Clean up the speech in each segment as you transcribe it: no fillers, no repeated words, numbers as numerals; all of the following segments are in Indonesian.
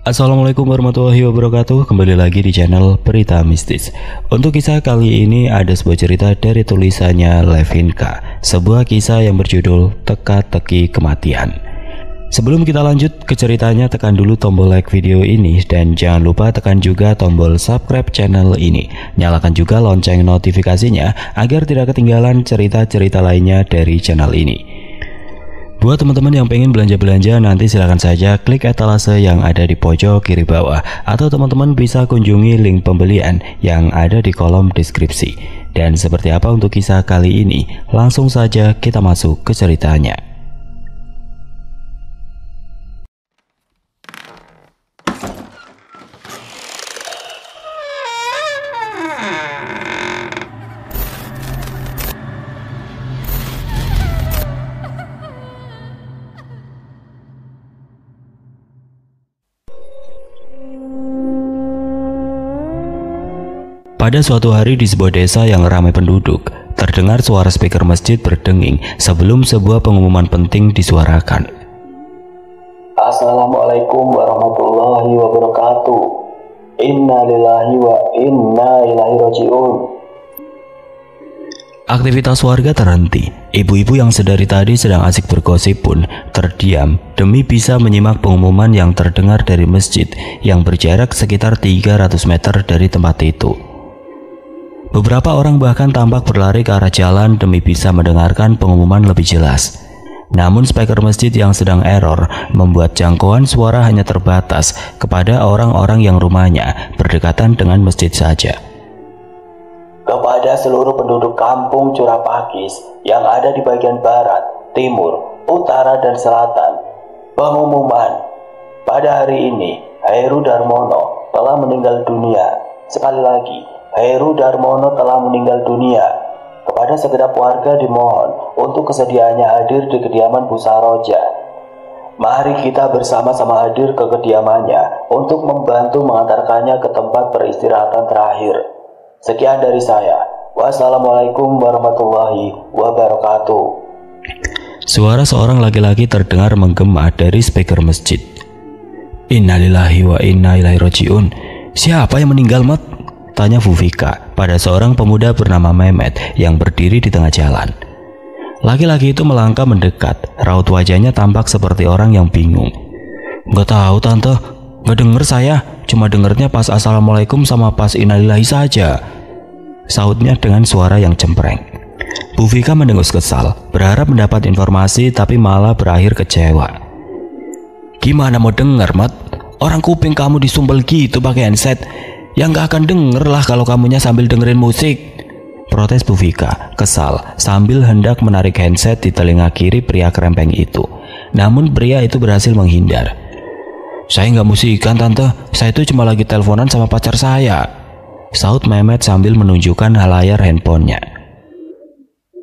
Assalamualaikum warahmatullahi wabarakatuh. Kembali lagi di channel Berita Mistis. Untuk kisah kali ini ada sebuah cerita dari tulisannya Levinka, sebuah kisah yang berjudul Teka-teki Kematian. Sebelum kita lanjut ke ceritanya, tekan dulu tombol like video ini dan jangan lupa tekan juga tombol subscribe channel ini. Nyalakan juga lonceng notifikasinya agar tidak ketinggalan cerita-cerita lainnya dari channel ini. Buat teman-teman yang pengen belanja-belanja, nanti silahkan saja klik etalase yang ada di pojok kiri bawah, atau teman-teman bisa kunjungi link pembelian yang ada di kolom deskripsi. Dan seperti apa untuk kisah kali ini? Langsung saja kita masuk ke ceritanya. Pada suatu hari di sebuah desa yang ramai penduduk, terdengar suara speaker masjid berdenging sebelum sebuah pengumuman penting disuarakan. Assalamualaikum warahmatullahi wabarakatuh. Inna lillahi wa inna ilaihi raji'un. Aktivitas warga terhenti. Ibu-ibu yang sedari tadi sedang asik bergosip pun terdiam demi bisa menyimak pengumuman yang terdengar dari masjid yang berjarak sekitar 300 meter dari tempat itu. Beberapa orang bahkan tampak berlari ke arah jalan demi bisa mendengarkan pengumuman lebih jelas. Namun speaker masjid yang sedang error membuat jangkauan suara hanya terbatas kepada orang-orang yang rumahnya berdekatan dengan masjid saja. Kepada seluruh penduduk kampung Curapakis yang ada di bagian barat, timur, utara, dan selatan, pengumuman. Pada hari ini, Heru Darmono telah meninggal dunia. Sekali lagi, Heru Darmono telah meninggal dunia. Kepada segenap warga dimohon untuk kesediaannya hadir di kediaman Bu Saroja. Mari kita bersama-sama hadir ke kediamannya untuk membantu mengantarkannya ke tempat peristirahatan terakhir. Sekian dari saya. Wassalamualaikum warahmatullahi wabarakatuh. Suara seorang laki-laki terdengar menggema dari speaker masjid. Innalillahi wa inna ilaihi raji'un. Siapa yang meninggal, Mat? Tanya Vuvika pada seorang pemuda bernama Mehmet yang berdiri di tengah jalan. Laki-laki itu melangkah mendekat, raut wajahnya tampak seperti orang yang bingung. Gak tahu tante, gak denger saya, cuma dengernya pas assalamualaikum sama pas innalillahi saja, sautnya dengan suara yang cempreng. Vuvika mendengus kesal, berharap mendapat informasi tapi malah berakhir kecewa. Gimana mau denger, Mat? Orang kuping kamu disumbel gitu pakai handset. Yang gak akan denger lah kalau kamunya sambil dengerin musik, protes Vuvika kesal sambil hendak menarik handset di telinga kiri pria kerempeng itu. Namun pria itu berhasil menghindar. Saya nggak musikan tante, saya itu cuma lagi teleponan sama pacar saya, saut Mehmet sambil menunjukkan layar handphonenya.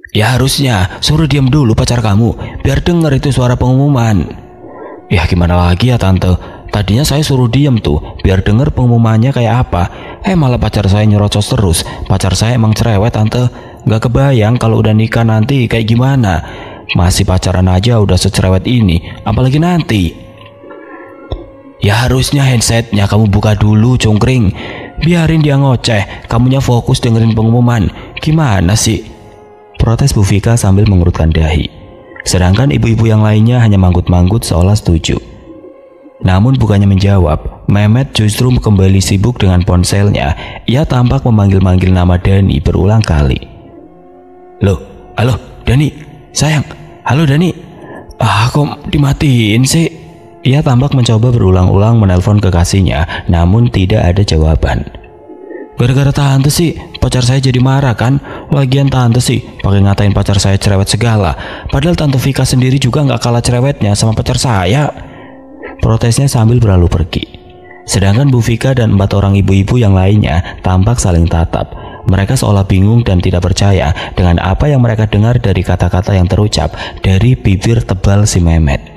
Ya harusnya suruh diam dulu pacar kamu biar denger itu suara pengumuman. Ya gimana lagi ya tante, tadinya saya suruh diem tuh biar denger pengumumannya kayak apa. Malah pacar saya nyerocos terus. Pacar saya emang cerewet tante. Gak kebayang kalau udah nikah nanti kayak gimana. Masih pacaran aja udah secerewet ini, apalagi nanti. Ya harusnya handsetnya kamu buka dulu cungkring. Biarin dia ngoceh, kamunya fokus dengerin pengumuman. Gimana sih? Protes Vuvika sambil mengerutkan dahi. Sedangkan ibu-ibu yang lainnya hanya manggut-manggut seolah setuju. Namun bukannya menjawab, Mehmet justru kembali sibuk dengan ponselnya. Ia tampak memanggil-manggil nama Dani berulang kali. Loh, halo Dani, sayang, halo Dani. Kok dimatiin sih? Ia tampak mencoba berulang-ulang menelpon kekasihnya, namun tidak ada jawaban. Gara-gara tante sih, pacar saya jadi marah kan? Lagian tante sih pakai ngatain pacar saya cerewet segala. Padahal tante Vika sendiri juga nggak kalah cerewetnya sama pacar saya, protesnya sambil berlalu pergi. Sedangkan Bu Vika dan 4 orang ibu-ibu yang lainnya tampak saling tatap. Mereka seolah bingung dan tidak percaya dengan apa yang mereka dengar dari kata-kata yang terucap dari bibir tebal si Mehmet.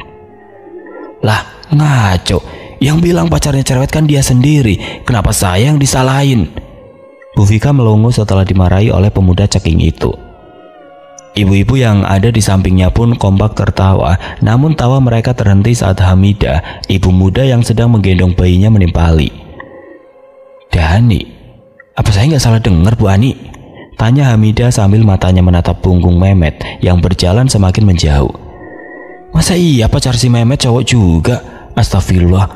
Lah, ngaco. Yang bilang pacarnya cerewet kan dia sendiri. Kenapa saya yang disalahin? Bu Vika melongo setelah dimarahi oleh pemuda ceking itu. Ibu-ibu yang ada di sampingnya pun kompak tertawa, namun tawa mereka terhenti saat Hamidah, ibu muda yang sedang menggendong bayinya, menimpali. "Dani, apa saya nggak salah dengar, Bu Ani?" tanya Hamidah sambil matanya menatap punggung Mehmet yang berjalan semakin menjauh. "Masa iya pacar si Mehmet cowok juga? Astagfirullah,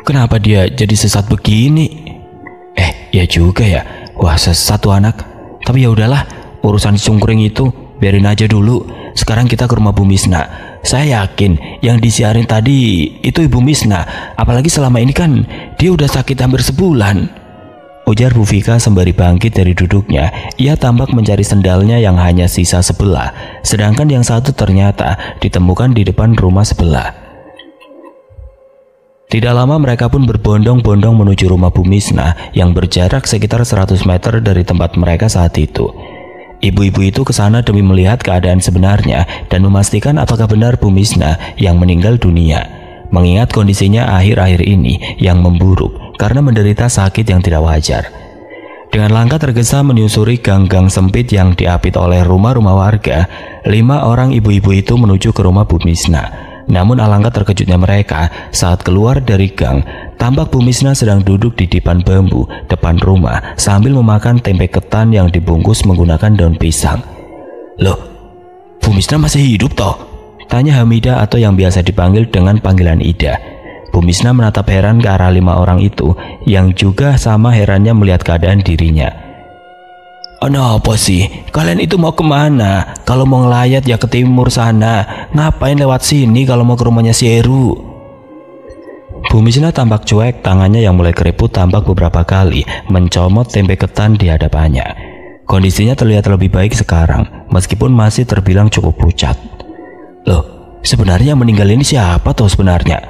kenapa dia jadi sesat begini?" Ya juga ya. Wah, sesat tuh anak. Tapi ya udahlah, urusan cungkring itu biarin aja dulu. Sekarang kita ke rumah Bu Misna. Saya yakin yang disiarin tadi itu Ibu Misna. Apalagi selama ini kan dia udah sakit hampir sebulan, ujar Bu Vika sembari bangkit dari duduknya. Ia tampak mencari sendalnya yang hanya sisa sebelah, sedangkan yang satu ternyata ditemukan di depan rumah sebelah. Tidak lama mereka pun berbondong-bondong menuju rumah Bu Misna yang berjarak sekitar 100 meter dari tempat mereka saat itu. Ibu-ibu itu ke sana demi melihat keadaan sebenarnya dan memastikan apakah benar Bu Misna yang meninggal dunia, mengingat kondisinya akhir-akhir ini yang memburuk karena menderita sakit yang tidak wajar. Dengan langkah tergesa menyusuri gang-gang sempit yang diapit oleh rumah-rumah warga, 5 orang ibu-ibu itu menuju ke rumah Bu Misna. Namun alangkah terkejutnya mereka saat keluar dari gang, tampak Bu Misna sedang duduk di dipan bambu depan rumah sambil memakan tempe ketan yang dibungkus menggunakan daun pisang. "Loh, Bu Misna masih hidup toh?" tanya Hamidah atau yang biasa dipanggil dengan panggilan Ida. Bu Misna menatap heran ke arah 5 orang itu yang juga sama herannya melihat keadaan dirinya. "Apa sih? Kalian itu mau kemana? Kalau mau ngelayat ya ke timur sana. Ngapain lewat sini kalau mau ke rumahnya si Heru?" Bu Misna tampak cuek, tangannya yang mulai keriput tampak beberapa kali mencomot tempe ketan di hadapannya. Kondisinya terlihat lebih baik sekarang, meskipun masih terbilang cukup pucat. "Loh, sebenarnya yang meninggal ini siapa toh sebenarnya?"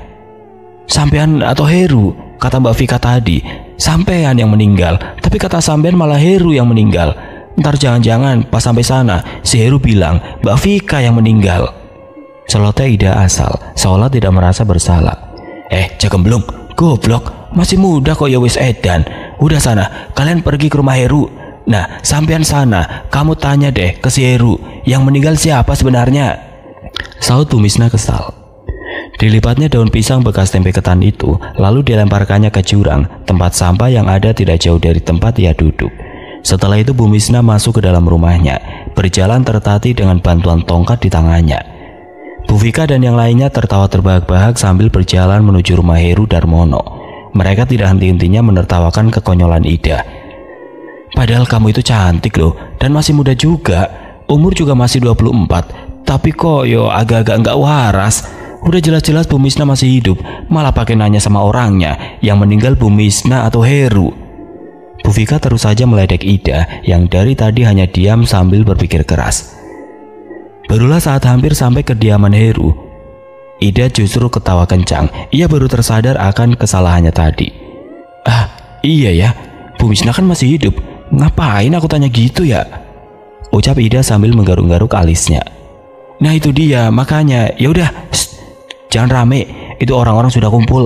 "Sampean atau Heru?" kata Mbak Vika tadi. "Sampean yang meninggal, tapi kata sampean malah Heru yang meninggal. Ntar jangan-jangan pas sampai sana si Heru bilang Mbak Vika yang meninggal," celoteh Ida asal seolah tidak merasa bersalah. Jagemblung, goblok, masih muda kok ya wis edan. Udah sana, kalian pergi ke rumah Heru. Nah, sampean sana, kamu tanya deh ke si Heru, yang meninggal siapa sebenarnya?" saut Bu Misna kesal. Dilipatnya daun pisang bekas tempe ketan itu, lalu dilemparkannya ke jurang, tempat sampah yang ada tidak jauh dari tempat ia duduk. Setelah itu Bu Misna masuk ke dalam rumahnya, berjalan tertati dengan bantuan tongkat di tangannya. Bu Vika dan yang lainnya tertawa terbahak-bahak sambil berjalan menuju rumah Heru Darmono. Mereka tidak henti-hentinya menertawakan kekonyolan Ida. "Padahal kamu itu cantik loh, dan masih muda juga. Umur juga masih 24, tapi kok yo agak-agak nggak waras. Udah jelas-jelas Bu Misna masih hidup, malah pakai nanya sama orangnya yang meninggal Bu Misna atau Heru." Bu Vika terus saja meledek Ida yang dari tadi hanya diam sambil berpikir keras. Barulah saat hampir sampai kediaman Heru, Ida justru ketawa kencang. Ia baru tersadar akan kesalahannya tadi. Iya ya, Bu Misna kan masih hidup. Ngapain aku tanya gitu ya?" ucap Ida sambil menggaruk-garuk alisnya. "Nah itu dia, makanya ya udah, jangan rame, itu orang-orang sudah kumpul."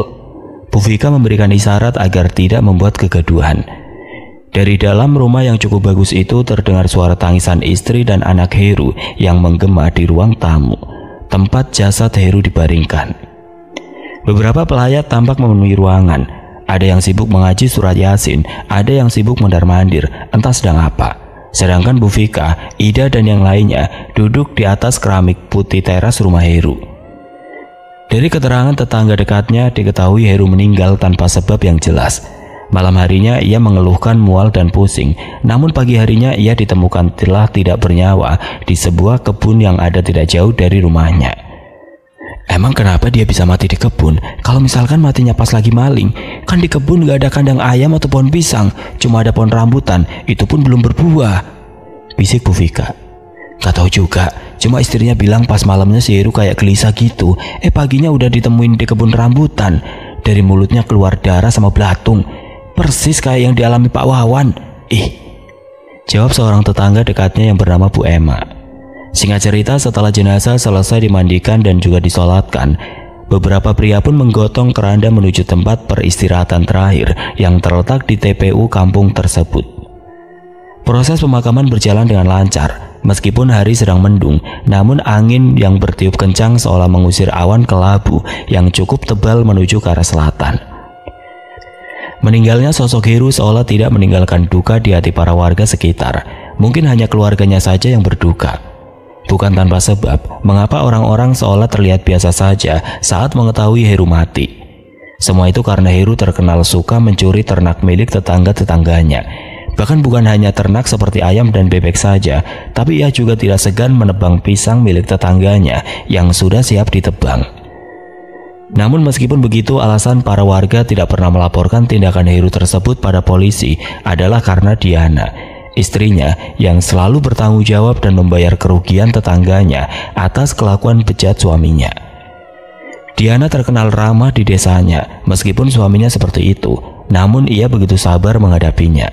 Bu Vika memberikan isyarat agar tidak membuat kegaduhan. Dari dalam rumah yang cukup bagus itu terdengar suara tangisan istri dan anak Heru yang menggema di ruang tamu, tempat jasad Heru dibaringkan. Beberapa pelayat tampak memenuhi ruangan. Ada yang sibuk mengaji surat Yasin, ada yang sibuk mondar-mandir, entah sedang apa. Sedangkan Bu Vika, Ida dan yang lainnya duduk di atas keramik putih teras rumah Heru. Dari keterangan tetangga dekatnya diketahui Heru meninggal tanpa sebab yang jelas. Malam harinya ia mengeluhkan mual dan pusing, namun pagi harinya ia ditemukan telah tidak bernyawa di sebuah kebun yang ada tidak jauh dari rumahnya. Emang kenapa dia bisa mati di kebun? Kalau misalkan matinya pas lagi maling, kan di kebun gak ada kandang ayam atau pohon pisang, cuma ada pohon rambutan, itu pun belum berbuah, bisik Bu Vika. Gak tahu juga, cuma istrinya bilang pas malamnya si Heru kayak gelisah gitu. Paginya udah ditemuin di kebun rambutan. Dari mulutnya keluar darah sama belatung, persis kayak yang dialami Pak Wawan. Jawab seorang tetangga dekatnya yang bernama Bu Emma. Singkat cerita, setelah jenazah selesai dimandikan dan juga disolatkan, beberapa pria pun menggotong keranda menuju tempat peristirahatan terakhir yang terletak di TPU kampung tersebut. Proses pemakaman berjalan dengan lancar. Meskipun hari sedang mendung, namun angin yang bertiup kencang seolah mengusir awan kelabu yang cukup tebal menuju ke arah selatan. Meninggalnya sosok Heru seolah tidak meninggalkan duka di hati para warga sekitar. Mungkin hanya keluarganya saja yang berduka. Bukan tanpa sebab, mengapa orang-orang seolah terlihat biasa saja saat mengetahui Heru mati. Semua itu karena Heru terkenal suka mencuri ternak milik tetangga-tetangganya. Bahkan bukan hanya ternak seperti ayam dan bebek saja, tapi ia juga tidak segan menebang pisang milik tetangganya yang sudah siap ditebang. Namun meskipun begitu, alasan para warga tidak pernah melaporkan tindakan Heru tersebut pada polisi adalah karena Diana, istrinya yang selalu bertanggung jawab dan membayar kerugian tetangganya atas kelakuan bejat suaminya. Diana terkenal ramah di desanya, meskipun suaminya seperti itu, namun ia begitu sabar menghadapinya.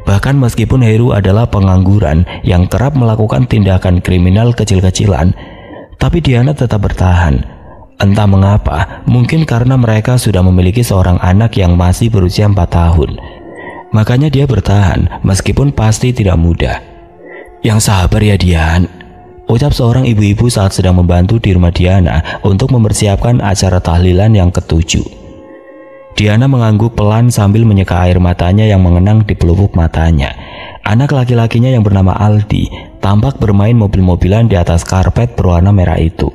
Bahkan meskipun Heru adalah pengangguran yang kerap melakukan tindakan kriminal kecil-kecilan, tapi Diana tetap bertahan. Entah mengapa, mungkin karena mereka sudah memiliki seorang anak yang masih berusia 4 tahun. Makanya dia bertahan, meskipun pasti tidak mudah. Yang sabar ya Dian, ucap seorang ibu-ibu saat sedang membantu di rumah Diana untuk mempersiapkan acara tahlilan yang ke-7. Diana mengangguk pelan sambil menyeka air matanya yang mengenang di pelupuk matanya. Anak laki-lakinya yang bernama Aldi tampak bermain mobil-mobilan di atas karpet berwarna merah itu.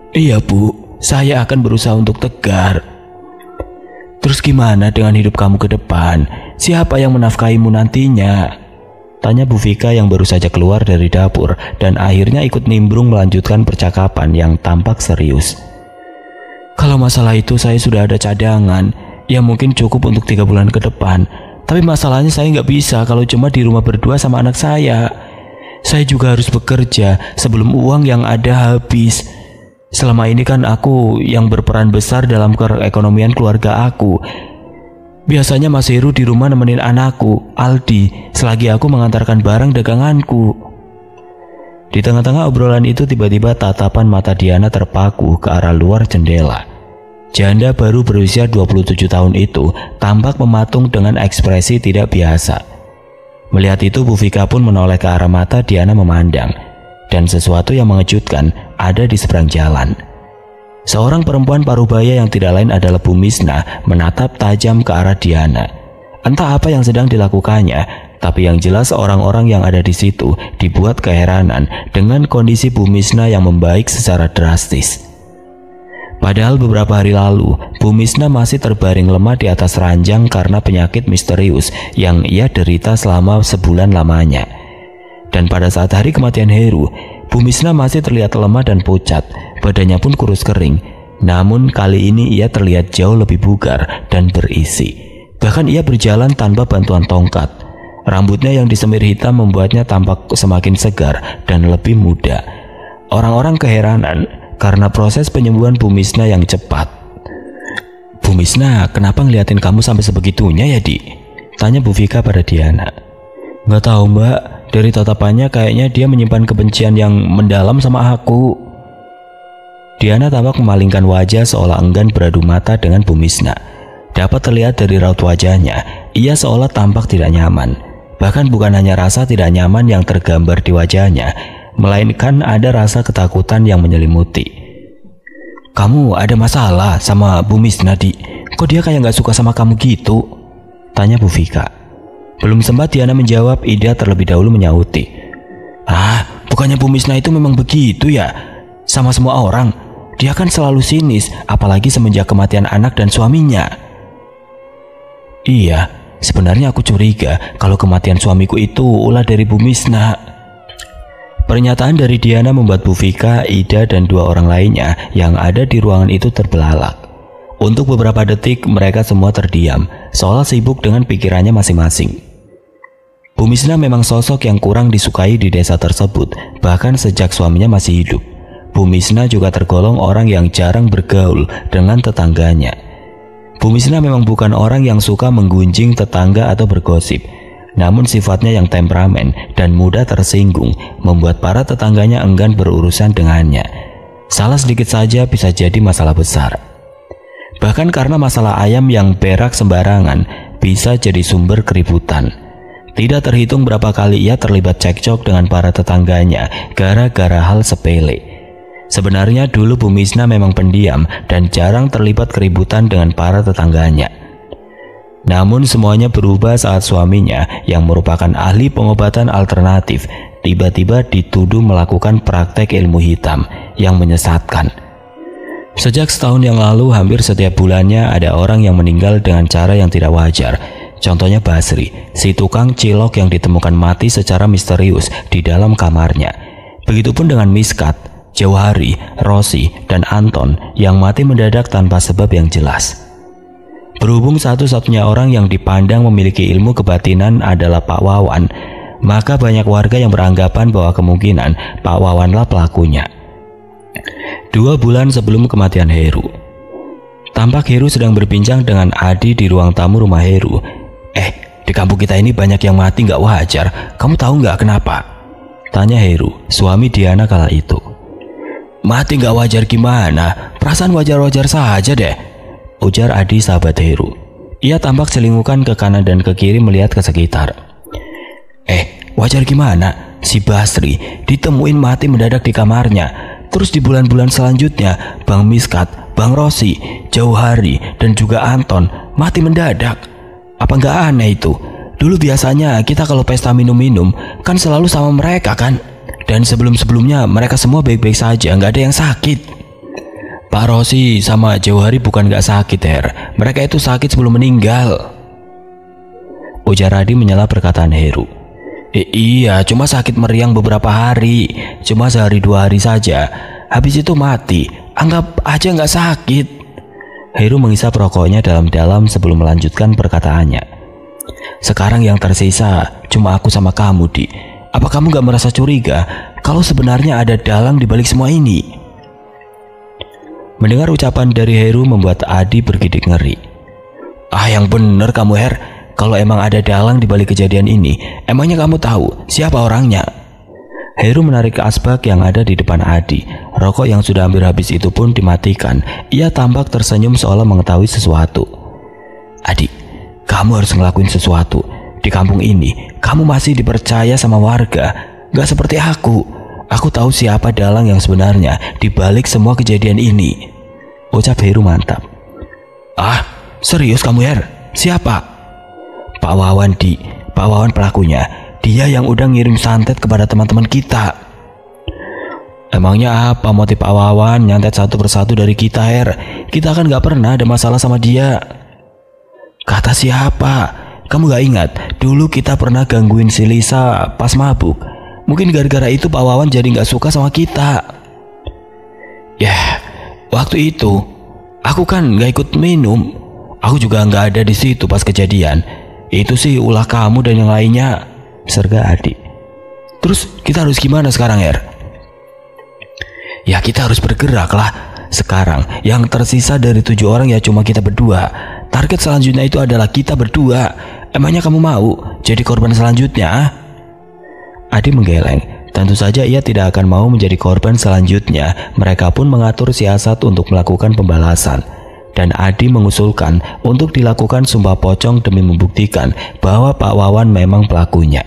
Iya Bu, saya akan berusaha untuk tegar. Terus gimana dengan hidup kamu ke depan? Siapa yang menafkahimu nantinya? Tanya Bu Vika yang baru saja keluar dari dapur dan akhirnya ikut nimbrung melanjutkan percakapan yang tampak serius. Kalau masalah itu saya sudah ada cadangan, ya mungkin cukup untuk 3 bulan ke depan. Tapi masalahnya saya nggak bisa kalau cuma di rumah berdua sama anak saya. Saya juga harus bekerja sebelum uang yang ada habis. Selama ini kan aku yang berperan besar dalam perekonomian keluarga aku. Biasanya Mas Heru di rumah nemenin anakku, Aldi, selagi aku mengantarkan barang daganganku. Di tengah-tengah obrolan itu tiba-tiba tatapan mata Diana terpaku ke arah luar jendela. Janda baru berusia 27 tahun itu tampak mematung dengan ekspresi tidak biasa. Melihat itu Bu Vika pun menoleh ke arah mata Diana memandang. Dan sesuatu yang mengejutkan ada di seberang jalan. Seorang perempuan parubaya yang tidak lain adalah Bu Misna menatap tajam ke arah Diana. Entah apa yang sedang dilakukannya, tapi yang jelas orang-orang yang ada di situ dibuat keheranan dengan kondisi Bu Misna yang membaik secara drastis. Padahal beberapa hari lalu, Bu Misna masih terbaring lemah di atas ranjang karena penyakit misterius yang ia derita selama sebulan lamanya. Dan pada saat hari kematian Heru, Bu Misna masih terlihat lemah dan pucat, badannya pun kurus kering. Namun kali ini ia terlihat jauh lebih bugar dan berisi. Bahkan ia berjalan tanpa bantuan tongkat. Rambutnya yang disemir hitam membuatnya tampak semakin segar dan lebih muda. Orang-orang keheranan karena proses penyembuhan Bu Misna yang cepat. Bu Misna, kenapa ngeliatin kamu sampai sebegitunya ya, Di? Tanya Bu Vika pada Diana. Nggak tahu Mbak, dari tatapannya kayaknya dia menyimpan kebencian yang mendalam sama aku. Diana tampak memalingkan wajah seolah enggan beradu mata dengan Bu Misna. Dapat terlihat dari raut wajahnya, ia seolah tampak tidak nyaman. Bahkan bukan hanya rasa tidak nyaman yang tergambar di wajahnya, melainkan ada rasa ketakutan yang menyelimuti. Kamu ada masalah sama Bu Misna, Di? Kok dia kayak gak suka sama kamu gitu? Tanya Bu Vika. Belum sempat Diana menjawab, Ida terlebih dahulu menyauti. Bukannya Bu Misna itu memang begitu ya? Sama semua orang. Dia kan selalu sinis, apalagi semenjak kematian anak dan suaminya. Iya, sebenarnya aku curiga kalau kematian suamiku itu ulah dari Bu Misna. Pernyataan dari Diana membuat Bu Vika, Ida, dan 2 orang lainnya yang ada di ruangan itu terbelalak. Untuk beberapa detik mereka semua terdiam, seolah sibuk dengan pikirannya masing-masing. Bu Misna memang sosok yang kurang disukai di desa tersebut, bahkan sejak suaminya masih hidup. Bu Misna juga tergolong orang yang jarang bergaul dengan tetangganya. Bu Misna memang bukan orang yang suka menggunjing tetangga atau bergosip. Namun sifatnya yang temperamen dan mudah tersinggung membuat para tetangganya enggan berurusan dengannya. Salah sedikit saja bisa jadi masalah besar. Bahkan karena masalah ayam yang berak sembarangan bisa jadi sumber keributan. Tidak terhitung berapa kali ia terlibat cekcok dengan para tetangganya gara-gara hal sepele. Sebenarnya dulu Bu Misna memang pendiam dan jarang terlibat keributan dengan para tetangganya. Namun semuanya berubah saat suaminya yang merupakan ahli pengobatan alternatif tiba-tiba dituduh melakukan praktek ilmu hitam yang menyesatkan. Sejak setahun yang lalu hampir setiap bulannya ada orang yang meninggal dengan cara yang tidak wajar. Contohnya Basri, si tukang cilok yang ditemukan mati secara misterius di dalam kamarnya. Begitupun dengan Miskat, Jauhari, Rosi, dan Anton yang mati mendadak tanpa sebab yang jelas. Berhubung satu-satunya orang yang dipandang memiliki ilmu kebatinan adalah Pak Wawan, maka banyak warga yang beranggapan bahwa kemungkinan Pak Wawanlah pelakunya. 2 bulan sebelum kematian Heru, tampak Heru sedang berbincang dengan Adi di ruang tamu rumah Heru. Di kampung kita ini banyak yang mati nggak wajar. Kamu tahu nggak kenapa? Tanya Heru, suami Diana kala itu. Mati nggak wajar gimana? Perasaan wajar-wajar saja deh, ujar Adi sahabat Heru. Ia tampak selingkuhan ke kanan dan ke kiri melihat ke sekitar. Wajar gimana? Si Basri ditemuin mati mendadak di kamarnya. Terus di bulan-bulan selanjutnya Bang Miskat, Bang Rosi, Jauhari, dan juga Anton mati mendadak. Apa nggak aneh itu? Dulu biasanya kita kalau pesta minum-minum kan selalu sama mereka kan? Dan sebelum-sebelumnya mereka semua baik-baik saja, nggak ada yang sakit. Pak Rosi sama Jauhari bukan nggak sakit, Her. Mereka itu sakit sebelum meninggal, ujar Adi menyela perkataan Heru. Iya, cuma sakit meriang beberapa hari, cuma sehari 2 hari saja. Habis itu mati, anggap aja nggak sakit. Heru menghisap rokoknya dalam-dalam sebelum melanjutkan perkataannya. Sekarang yang tersisa cuma aku sama kamu, Di. Apa kamu gak merasa curiga kalau sebenarnya ada dalang di balik semua ini? Mendengar ucapan dari Heru membuat Adi bergidik ngeri. Yang bener kamu, Her. Kalau emang ada dalang di balik kejadian ini, emangnya kamu tahu siapa orangnya? Heru menarik asbak yang ada di depan Adi. Rokok yang sudah hampir habis itu pun dimatikan. Ia tampak tersenyum seolah mengetahui sesuatu. Adi, kamu harus ngelakuin sesuatu. Di kampung ini, kamu masih dipercaya sama warga. Gak seperti aku. Aku tahu siapa dalang yang sebenarnya di balik semua kejadian ini, ucap Heru mantap. Serius kamu, Her? Siapa? Pak Wawan, Di. Pak Wawan pelakunya. Dia yang udah ngirim santet kepada teman-teman kita. Emangnya apa motif Pak Wawan nyantet satu persatu dari kita, Her? Kita kan gak pernah ada masalah sama dia. Kata siapa? Kamu gak ingat? Dulu kita pernah gangguin si Lisa pas mabuk. Mungkin gara-gara itu Pak Wawan jadi gak suka sama kita. Waktu itu aku kan gak ikut minum. Aku juga gak ada di situ pas kejadian. Itu sih ulah kamu dan yang lainnya, serga Adi. Terus kita harus gimana sekarang, Her? Ya kita harus bergerak lah. Sekarang yang tersisa dari 7 orang ya cuma kita berdua. Target selanjutnya itu adalah kita berdua. Emangnya kamu mau jadi korban selanjutnya? Adi menggeleng. Tentu saja ia tidak akan mau menjadi korban selanjutnya. Mereka pun mengatur siasat untuk melakukan pembalasan. Dan Adi mengusulkan untuk dilakukan sumpah pocong demi membuktikan bahwa Pak Wawan memang pelakunya.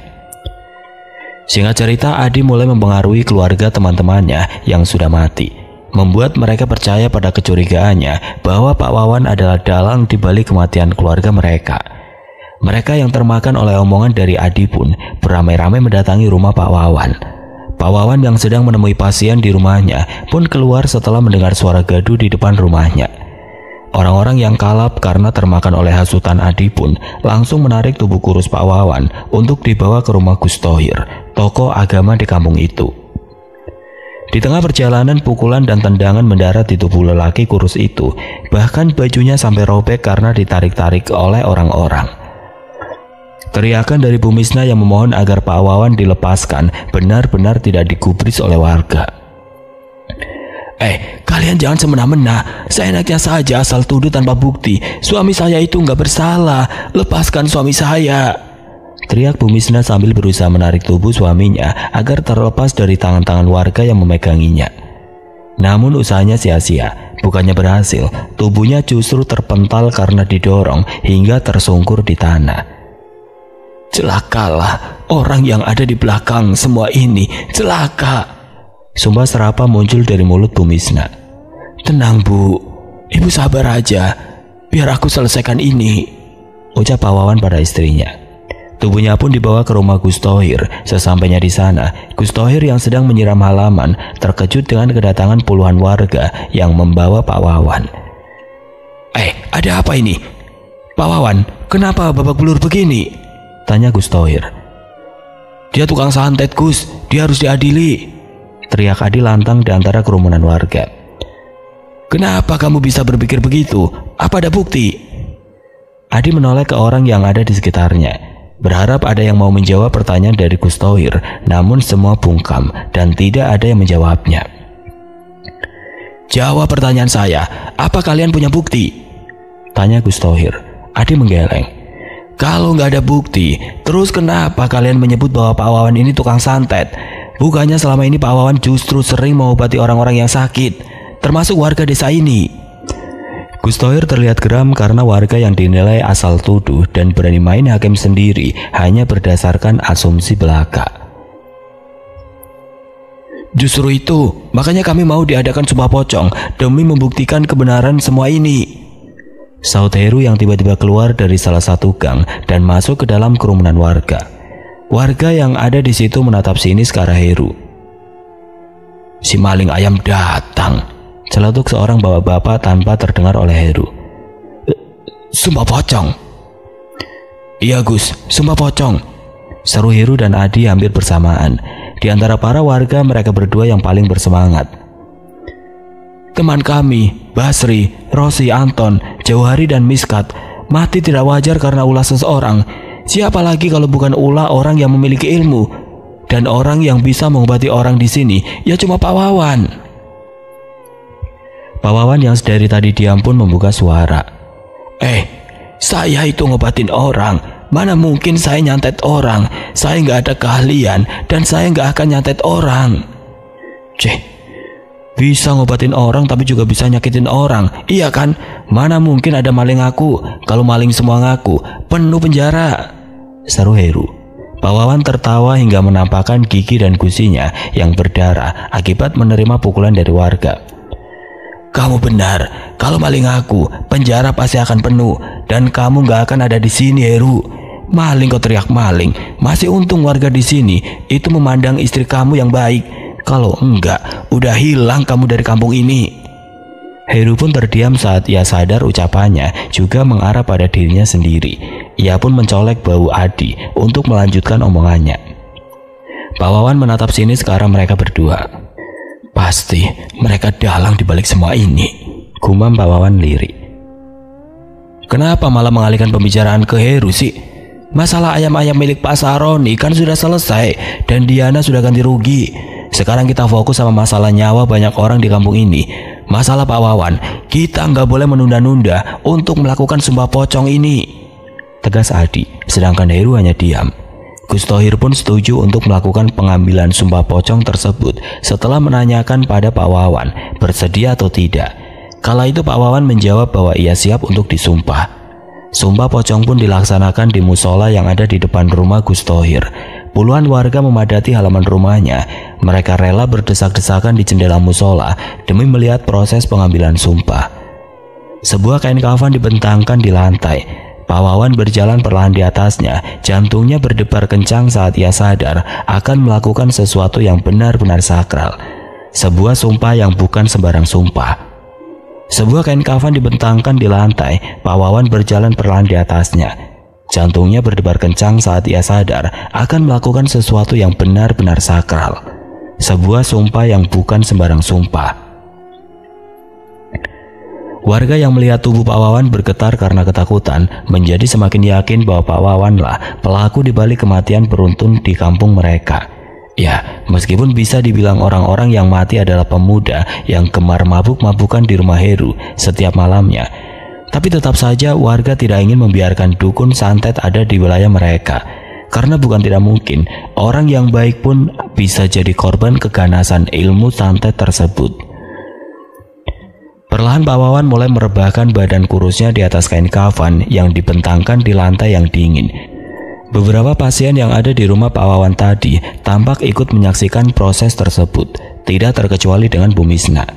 Singkat cerita, Adi mulai mempengaruhi keluarga teman-temannya yang sudah mati, membuat mereka percaya pada kecurigaannya bahwa Pak Wawan adalah dalang di balik kematian keluarga mereka. Mereka yang termakan oleh omongan dari Adi pun beramai-ramai mendatangi rumah Pak Wawan. Pak Wawan yang sedang menemui pasien di rumahnya pun keluar setelah mendengar suara gaduh di depan rumahnya. Orang-orang yang kalap karena termakan oleh hasutan Adi pun langsung menarik tubuh kurus Pak Wawan untuk dibawa ke rumah Gus Thohir, tokoh agama di kampung itu. Di tengah perjalanan, pukulan dan tendangan mendarat di tubuh lelaki kurus itu. Bahkan bajunya sampai robek karena ditarik-tarik oleh orang-orang. Teriakan dari Bu Misna yang memohon agar Pak Wawan dilepaskan benar-benar tidak digubris oleh warga. Kalian jangan semena-mena. Seenaknya saja asal tuduh tanpa bukti. Suami saya itu nggak bersalah. Lepaskan suami saya, teriak Bu Misna sambil berusaha menarik tubuh suaminya agar terlepas dari tangan-tangan warga yang memeganginya. Namun usahanya sia-sia. Bukannya berhasil, tubuhnya justru terpental karena didorong hingga tersungkur di tanah. Celakalah orang yang ada di belakang semua ini, celaka. Sumpah serapah muncul dari mulut Bu Misna. Tenang Bu, Ibu sabar aja, biar aku selesaikan ini, ucap Pak Wawan pada istrinya. Tubuhnya pun dibawa ke rumah Gus Thohir. Sesampainya di sana, Gus Thohir yang sedang menyiram halaman terkejut dengan kedatangan puluhan warga yang membawa Pak Wawan. Ada apa ini? Pak Wawan, kenapa babak belur begini? Tanya Gus Thohir. Dia tukang santet Gus, dia harus diadili, teriak Adi lantang di antara kerumunan warga. Kenapa kamu bisa berpikir begitu? Apa ada bukti? Adi menoleh ke orang yang ada di sekitarnya, berharap ada yang mau menjawab pertanyaan dari Gus Thohir, namun semua bungkam dan tidak ada yang menjawabnya. Jawab pertanyaan saya, apa kalian punya bukti? Tanya Gus Thohir. Adi menggeleng. Kalau nggak ada bukti, terus kenapa kalian menyebut bahwa Pak Wawan ini tukang santet? Bukannya selama ini Pak Wawan justru sering mengobati orang-orang yang sakit, termasuk warga desa ini. Gus Thohir terlihat geram karena warga yang dinilai asal tuduh dan berani main hakim sendiri hanya berdasarkan asumsi belaka. Justru itu, makanya kami mau diadakan sumpah pocong demi membuktikan kebenaran semua ini, saut Heru yang tiba-tiba keluar dari salah satu gang dan masuk ke dalam kerumunan warga. Warga yang ada di situ menatap sinis ke arah Heru. Si maling ayam datang, celetuk seorang bapak-bapak tanpa terdengar oleh Heru. Sumpah pocong. Iya Gus, sumpah pocong, seru Heru dan Adi hampir bersamaan. Di antara para warga, mereka berdua yang paling bersemangat. Teman kami, Basri, Rosi, Anton, Jauhari dan Miskat mati tidak wajar karena ulah seseorang. Siapa lagi kalau bukan ulah orang yang memiliki ilmu, dan orang yang bisa mengobati orang di sini ya cuma Pak Wawan. Pak Wawan yang sedari tadi diam pun membuka suara. Saya itu ngobatin orang, mana mungkin saya nyantet orang. Saya nggak ada keahlian dan saya nggak akan nyantet orang. Bisa ngobatin orang tapi juga bisa nyakitin orang, iya kan? Mana mungkin ada maling ngaku. Kalau maling semua ngaku, penuh penjara, seru Heru. Pak Wawan tertawa hingga menampakkan gigi dan gusinya yang berdarah akibat menerima pukulan dari warga. Kamu benar, kalau maling aku, penjara pasti akan penuh dan kamu gak akan ada di sini, Heru. Maling kau teriak maling, masih untung warga di sini itu memandang istri kamu yang baik. Kalau enggak, udah hilang kamu dari kampung ini. Heru pun terdiam saat ia sadar ucapannya juga mengarah pada dirinya sendiri. Ia pun mencolek bau Adi untuk melanjutkan omongannya. Pak Wawan menatap sinis ke arah mereka berdua. Pasti mereka dalang dibalik semua ini, gumam Pak Wawan lirik. Kenapa malah mengalihkan pembicaraan ke Heru sih? Masalah ayam-ayam milik Pak Saroni kan sudah selesai dan Diana sudah ganti rugi. Sekarang kita fokus sama masalah nyawa banyak orang di kampung ini. Masalah Pak Wawan, kita nggak boleh menunda-nunda untuk melakukan sumpah pocong ini, tegas Adi, sedangkan Heru hanya diam. Gus Thohir pun setuju untuk melakukan pengambilan sumpah pocong tersebut setelah menanyakan pada Pak Wawan bersedia atau tidak. Kala itu Pak Wawan menjawab bahwa ia siap untuk disumpah. Sumpah pocong pun dilaksanakan di musola yang ada di depan rumah Gus Thohir. Puluhan warga memadati halaman rumahnya. Mereka rela berdesak-desakan di jendela musola demi melihat proses pengambilan sumpah. Sebuah kain kafan dibentangkan di lantai. Pak Wawan berjalan perlahan di atasnya, jantungnya berdebar kencang saat ia sadar akan melakukan sesuatu yang benar-benar sakral. Sebuah sumpah yang bukan sembarang sumpah. Sebuah kain kafan dibentangkan di lantai, Pak Wawan berjalan perlahan di atasnya. Jantungnya berdebar kencang saat ia sadar akan melakukan sesuatu yang benar-benar sakral. Sebuah sumpah yang bukan sembarang sumpah. Warga yang melihat tubuh Pak Wawan bergetar karena ketakutan menjadi semakin yakin bahwa Pak Wawan lah pelaku di balik kematian beruntun di kampung mereka. Ya, meskipun bisa dibilang orang-orang yang mati adalah pemuda yang gemar mabuk-mabukan di rumah Heru setiap malamnya, tapi tetap saja warga tidak ingin membiarkan dukun santet ada di wilayah mereka. Karena bukan tidak mungkin orang yang baik pun bisa jadi korban keganasan ilmu santet tersebut. Perlahan Pak Wawan mulai merebahkan badan kurusnya di atas kain kafan yang dibentangkan di lantai yang dingin. Beberapa pasien yang ada di rumah Pak Wawan tadi tampak ikut menyaksikan proses tersebut, tidak terkecuali dengan Bu Misna.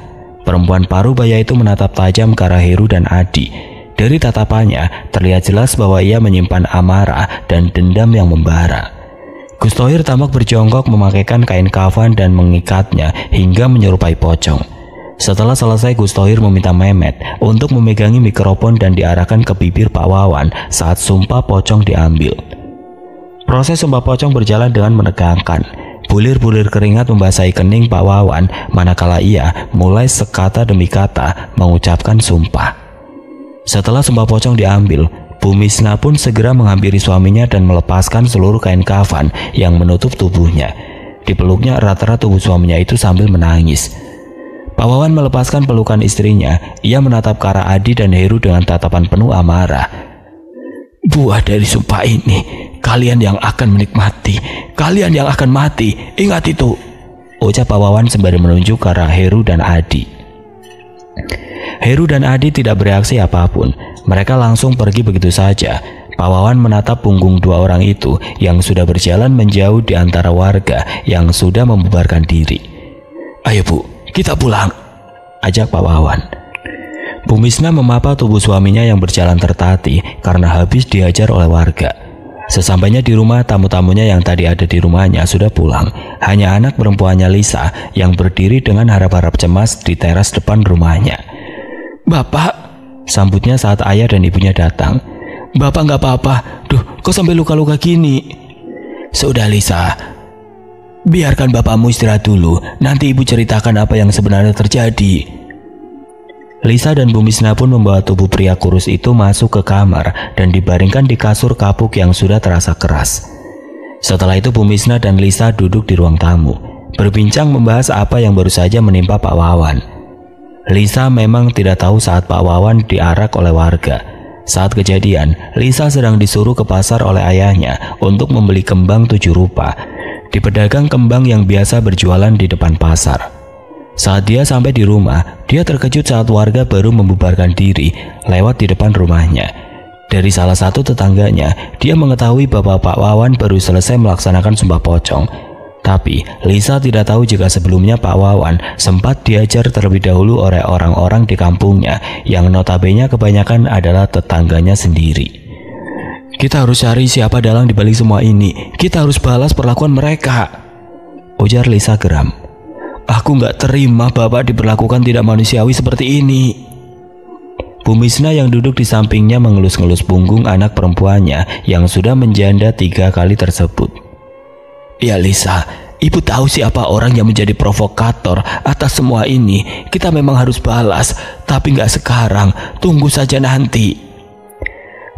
Perempuan paruh baya itu menatap tajam ke arah Heru dan Adi. Dari tatapannya, terlihat jelas bahwa ia menyimpan amarah dan dendam yang membara. Gus Thohir tampak berjongkok memakaikan kain kafan dan mengikatnya hingga menyerupai pocong. Setelah selesai, Gus Thohir meminta Mehmet untuk memegangi mikrofon dan diarahkan ke bibir Pak Wawan saat sumpah pocong diambil. Proses sumpah pocong berjalan dengan menegangkan. Bulir-bulir keringat membasahi kening Pak Wawan manakala ia mulai sekata demi kata mengucapkan sumpah. Setelah sumpah pocong diambil, Bu Misna pun segera menghampiri suaminya dan melepaskan seluruh kain kafan yang menutup tubuhnya. Dipeluknya erat-erat tubuh suaminya itu sambil menangis. Pak Wawan melepaskan pelukan istrinya. Ia menatap ke arah Adi dan Heru dengan tatapan penuh amarah. "Buah dari sumpah ini, kalian yang akan menikmati, kalian yang akan mati, ingat itu," ucap Pak Wawan sembari menunjuk ke arah Heru dan Adi. Heru dan Adi tidak bereaksi apapun. Mereka langsung pergi begitu saja. Pak Wawan menatap punggung dua orang itu yang sudah berjalan menjauh di antara warga yang sudah membubarkan diri. "Ayo Bu, kita pulang," ajak Pak Wawan. Bu Misna memapa tubuh suaminya yang berjalan tertati karena habis dihajar oleh warga. Sesampainya di rumah, tamu-tamunya yang tadi ada di rumahnya sudah pulang. Hanya anak perempuannya Lisa yang berdiri dengan harap-harap cemas di teras depan rumahnya. "Bapak," sambutnya saat ayah dan ibunya datang. "Bapak nggak apa-apa. Duh, kok sampai luka-luka gini?" "Sudah Lisa, biarkan bapakmu istirahat dulu. Nanti ibu ceritakan apa yang sebenarnya terjadi." Lisa dan Bu Misna pun membawa tubuh pria kurus itu masuk ke kamar dan dibaringkan di kasur kapuk yang sudah terasa keras. Setelah itu Bu Misna dan Lisa duduk di ruang tamu, berbincang membahas apa yang baru saja menimpa Pak Wawan. Lisa memang tidak tahu saat Pak Wawan diarak oleh warga. Saat kejadian, Lisa sedang disuruh ke pasar oleh ayahnya untuk membeli kembang 7 rupa di pedagang kembang yang biasa berjualan di depan pasar. Saat dia sampai di rumah, dia terkejut saat warga baru membubarkan diri lewat di depan rumahnya. Dari salah satu tetangganya, dia mengetahui bahwa Pak Wawan baru selesai melaksanakan sumpah pocong. Tapi Lisa tidak tahu jika sebelumnya Pak Wawan sempat diajar terlebih dahulu oleh orang-orang di kampungnya yang notabene kebanyakan adalah tetangganya sendiri. "Kita harus cari siapa dalang di balik semua ini. Kita harus balas perlakuan mereka," ujar Lisa geram. "Aku nggak terima Bapak diperlakukan tidak manusiawi seperti ini." Bu Misna yang duduk di sampingnya mengelus-ngelus punggung anak perempuannya yang sudah menjanda 3 kali tersebut. "Ya Lisa, ibu tahu siapa orang yang menjadi provokator atas semua ini. Kita memang harus balas, tapi nggak sekarang. Tunggu saja nanti."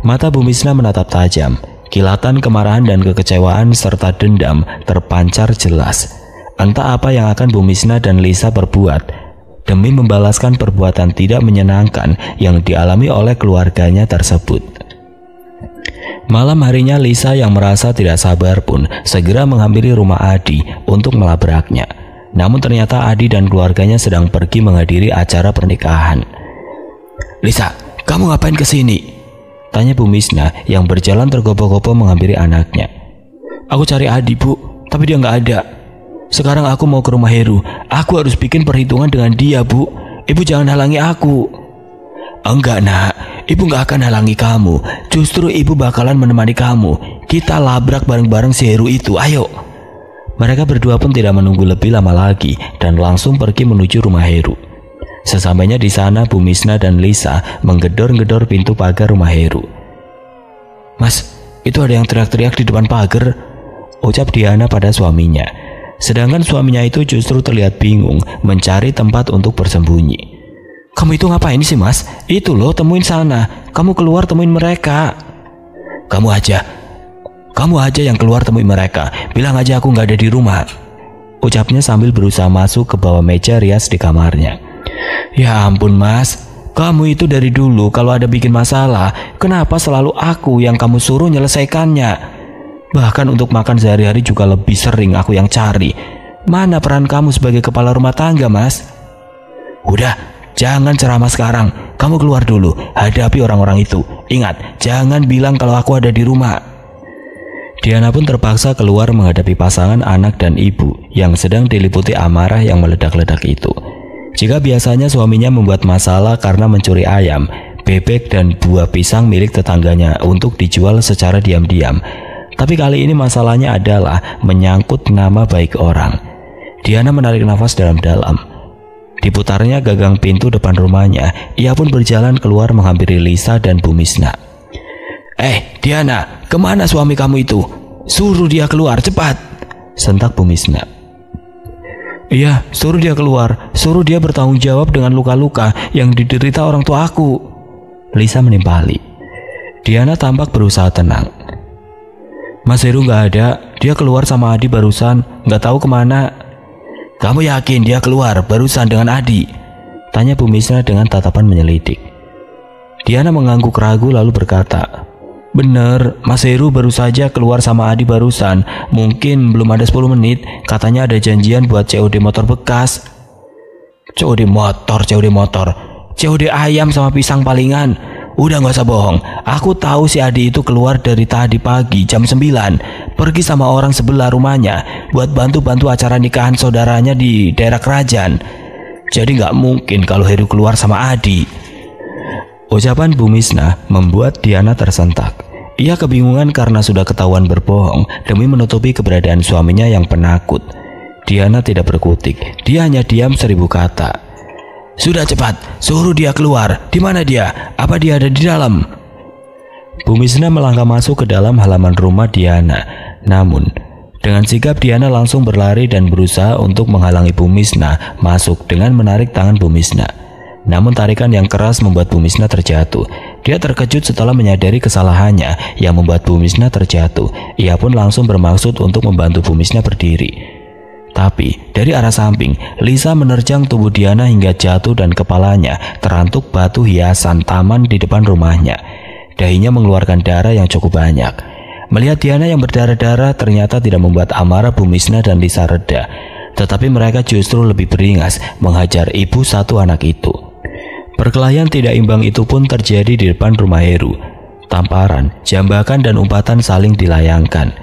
Mata Bu Misna menatap tajam. Kilatan kemarahan dan kekecewaan serta dendam terpancar jelas. Entah apa yang akan Bu Misna dan Lisa perbuat demi membalaskan perbuatan tidak menyenangkan yang dialami oleh keluarganya tersebut. Malam harinya, Lisa yang merasa tidak sabar pun segera menghampiri rumah Adi untuk melabraknya. Namun ternyata Adi dan keluarganya sedang pergi menghadiri acara pernikahan. "Lisa, kamu ngapain kesini?" tanya Bu Misna yang berjalan tergopoh-gopoh menghampiri anaknya. "Aku cari Adi Bu, tapi dia nggak ada. Sekarang aku mau ke rumah Heru. Aku harus bikin perhitungan dengan dia Bu. Ibu jangan halangi aku." "Enggak nak, ibu nggak akan halangi kamu. Justru ibu bakalan menemani kamu. Kita labrak bareng-bareng si Heru itu, ayo." Mereka berdua pun tidak menunggu lebih lama lagi dan langsung pergi menuju rumah Heru. Sesampainya di sana, Bu Misna dan Lisa menggedor-gedor pintu pagar rumah Heru. "Mas, itu ada yang teriak-teriak di depan pagar," ucap Diana pada suaminya. Sedangkan suaminya itu justru terlihat bingung mencari tempat untuk bersembunyi. "Kamu itu ngapain sih Mas? Itu loh, temuin sana. Kamu keluar temuin mereka." Kamu aja yang keluar temuin mereka. Bilang aja aku nggak ada di rumah," ucapnya sambil berusaha masuk ke bawah meja rias di kamarnya. "Ya ampun Mas, kamu itu dari dulu kalau ada bikin masalah, kenapa selalu aku yang kamu suruh nyelesaikannya? Bahkan untuk makan sehari-hari juga lebih sering aku yang cari. Mana peran kamu sebagai kepala rumah tangga Mas?" "Udah, jangan ceramah sekarang. Kamu keluar dulu, hadapi orang-orang itu. Ingat, jangan bilang kalau aku ada di rumah." Diana pun terpaksa keluar menghadapi pasangan anak dan ibu yang sedang diliputi amarah yang meledak-ledak itu. Jika biasanya suaminya membuat masalah karena mencuri ayam, bebek dan buah pisang milik tetangganya untuk dijual secara diam-diam, tapi kali ini masalahnya adalah menyangkut nama baik orang. Diana menarik nafas dalam-dalam. Diputarnya gagang pintu depan rumahnya, ia pun berjalan keluar menghampiri Lisa dan Bu Misna. Diana, kemana suami kamu itu? Suruh dia keluar, cepat!" sentak Bu Misna. "Iya, suruh dia keluar. Suruh dia bertanggung jawab dengan luka-luka yang diderita orang tua aku," Lisa menimpali. Diana tampak berusaha tenang. "Mas Heru nggak ada. Dia keluar sama Adi barusan. Nggak tahu kemana." "Kamu yakin dia keluar barusan dengan Adi?" tanya Bu Misna dengan tatapan menyelidik. Diana mengangguk ragu lalu berkata, "Bener, Mas Heru baru saja keluar sama Adi barusan. Mungkin belum ada 10 menit. Katanya ada janjian buat COD motor bekas." COD motor. COD ayam sama pisang palingan. Udah gak usah bohong. Aku tahu si Adi itu keluar dari tadi pagi jam 9. Pergi sama orang sebelah rumahnya buat bantu-bantu acara nikahan saudaranya di daerah kerajaan. Jadi gak mungkin kalau Heru keluar sama Adi. Ucapan Bu Misna membuat Diana tersentak. Ia kebingungan karena sudah ketahuan berbohong demi menutupi keberadaan suaminya yang penakut. Diana tidak berkutik, dia hanya diam 1000 kata. "Sudah cepat, suruh dia keluar. Di mana dia? Apa dia ada di dalam?" Bu Misna melangkah masuk ke dalam halaman rumah Diana. Namun, dengan sigap Diana langsung berlari dan berusaha untuk menghalangi Bu Misna masuk dengan menarik tangan Bu Misna. Namun tarikan yang keras membuat Bu Misna terjatuh. Dia terkejut setelah menyadari kesalahannya yang membuat Bu Misna terjatuh. Ia pun langsung bermaksud untuk membantu Bu Misna berdiri. Tapi dari arah samping, Lisa menerjang tubuh Diana hingga jatuh dan kepalanya terantuk batu hiasan taman di depan rumahnya. Dahinya mengeluarkan darah yang cukup banyak. Melihat Diana yang berdarah-darah ternyata tidak membuat amarah Bu Misna dan Lisa reda. Tetapi mereka justru lebih beringas menghajar ibu satu anak itu. Perkelahian tidak imbang itu pun terjadi di depan rumah Heru. Tamparan, jambakan dan umpatan saling dilayangkan.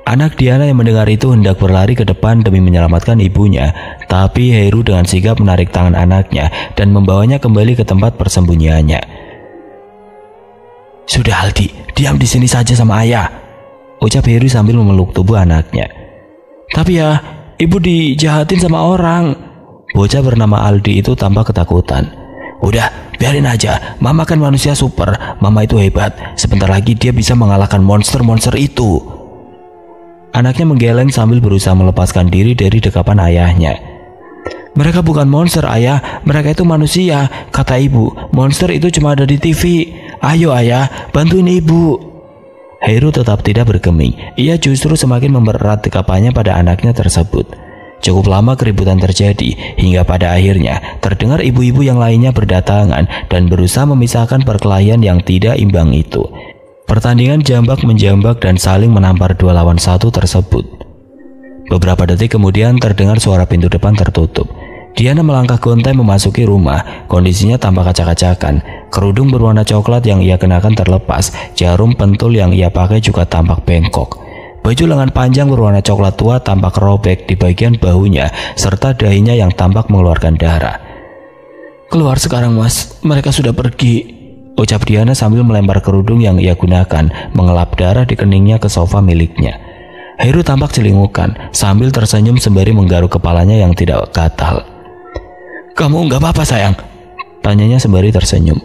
Anak Diana yang mendengar itu hendak berlari ke depan demi menyelamatkan ibunya, tapi Heru dengan sigap menarik tangan anaknya dan membawanya kembali ke tempat persembunyiannya. "Sudah Aldi, diam di sini saja sama ayah," ucap Heru sambil memeluk tubuh anaknya. "Tapi ya, ibu dijahatin sama orang." Bocah bernama Aldi itu tampak ketakutan. "Udah, biarin aja. Mama kan manusia super. Mama itu hebat. Sebentar lagi dia bisa mengalahkan monster-monster itu." Anaknya menggeleng sambil berusaha melepaskan diri dari dekapan ayahnya. "Mereka bukan monster, ayah. Mereka itu manusia," kata ibu. "Monster itu cuma ada di TV. Ayo ayah, bantuin ibu." Heru tetap tidak bergeming. Ia justru semakin mempererat dekapannya pada anaknya tersebut. Cukup lama keributan terjadi hingga pada akhirnya terdengar ibu-ibu yang lainnya berdatangan dan berusaha memisahkan perkelahian yang tidak imbang itu. Pertandingan jambak menjambak dan saling menampar 2 lawan 1 tersebut. Beberapa detik kemudian terdengar suara pintu depan tertutup. Diana melangkah gontai memasuki rumah. Kondisinya tampak acak-acakan. Kerudung berwarna coklat yang ia kenakan terlepas. Jarum pentul yang ia pakai juga tampak bengkok. Baju lengan panjang berwarna coklat tua tampak robek di bagian bahunya, serta dahinya yang tampak mengeluarkan darah. "Keluar sekarang mas, mereka sudah pergi," ucap Diana sambil melempar kerudung yang ia gunakan, mengelap darah di keningnya ke sofa miliknya. Heru tampak celingukan sambil tersenyum sembari menggaruk kepalanya yang tidak gatal. "Kamu nggak apa-apa sayang?" tanyanya sembari tersenyum.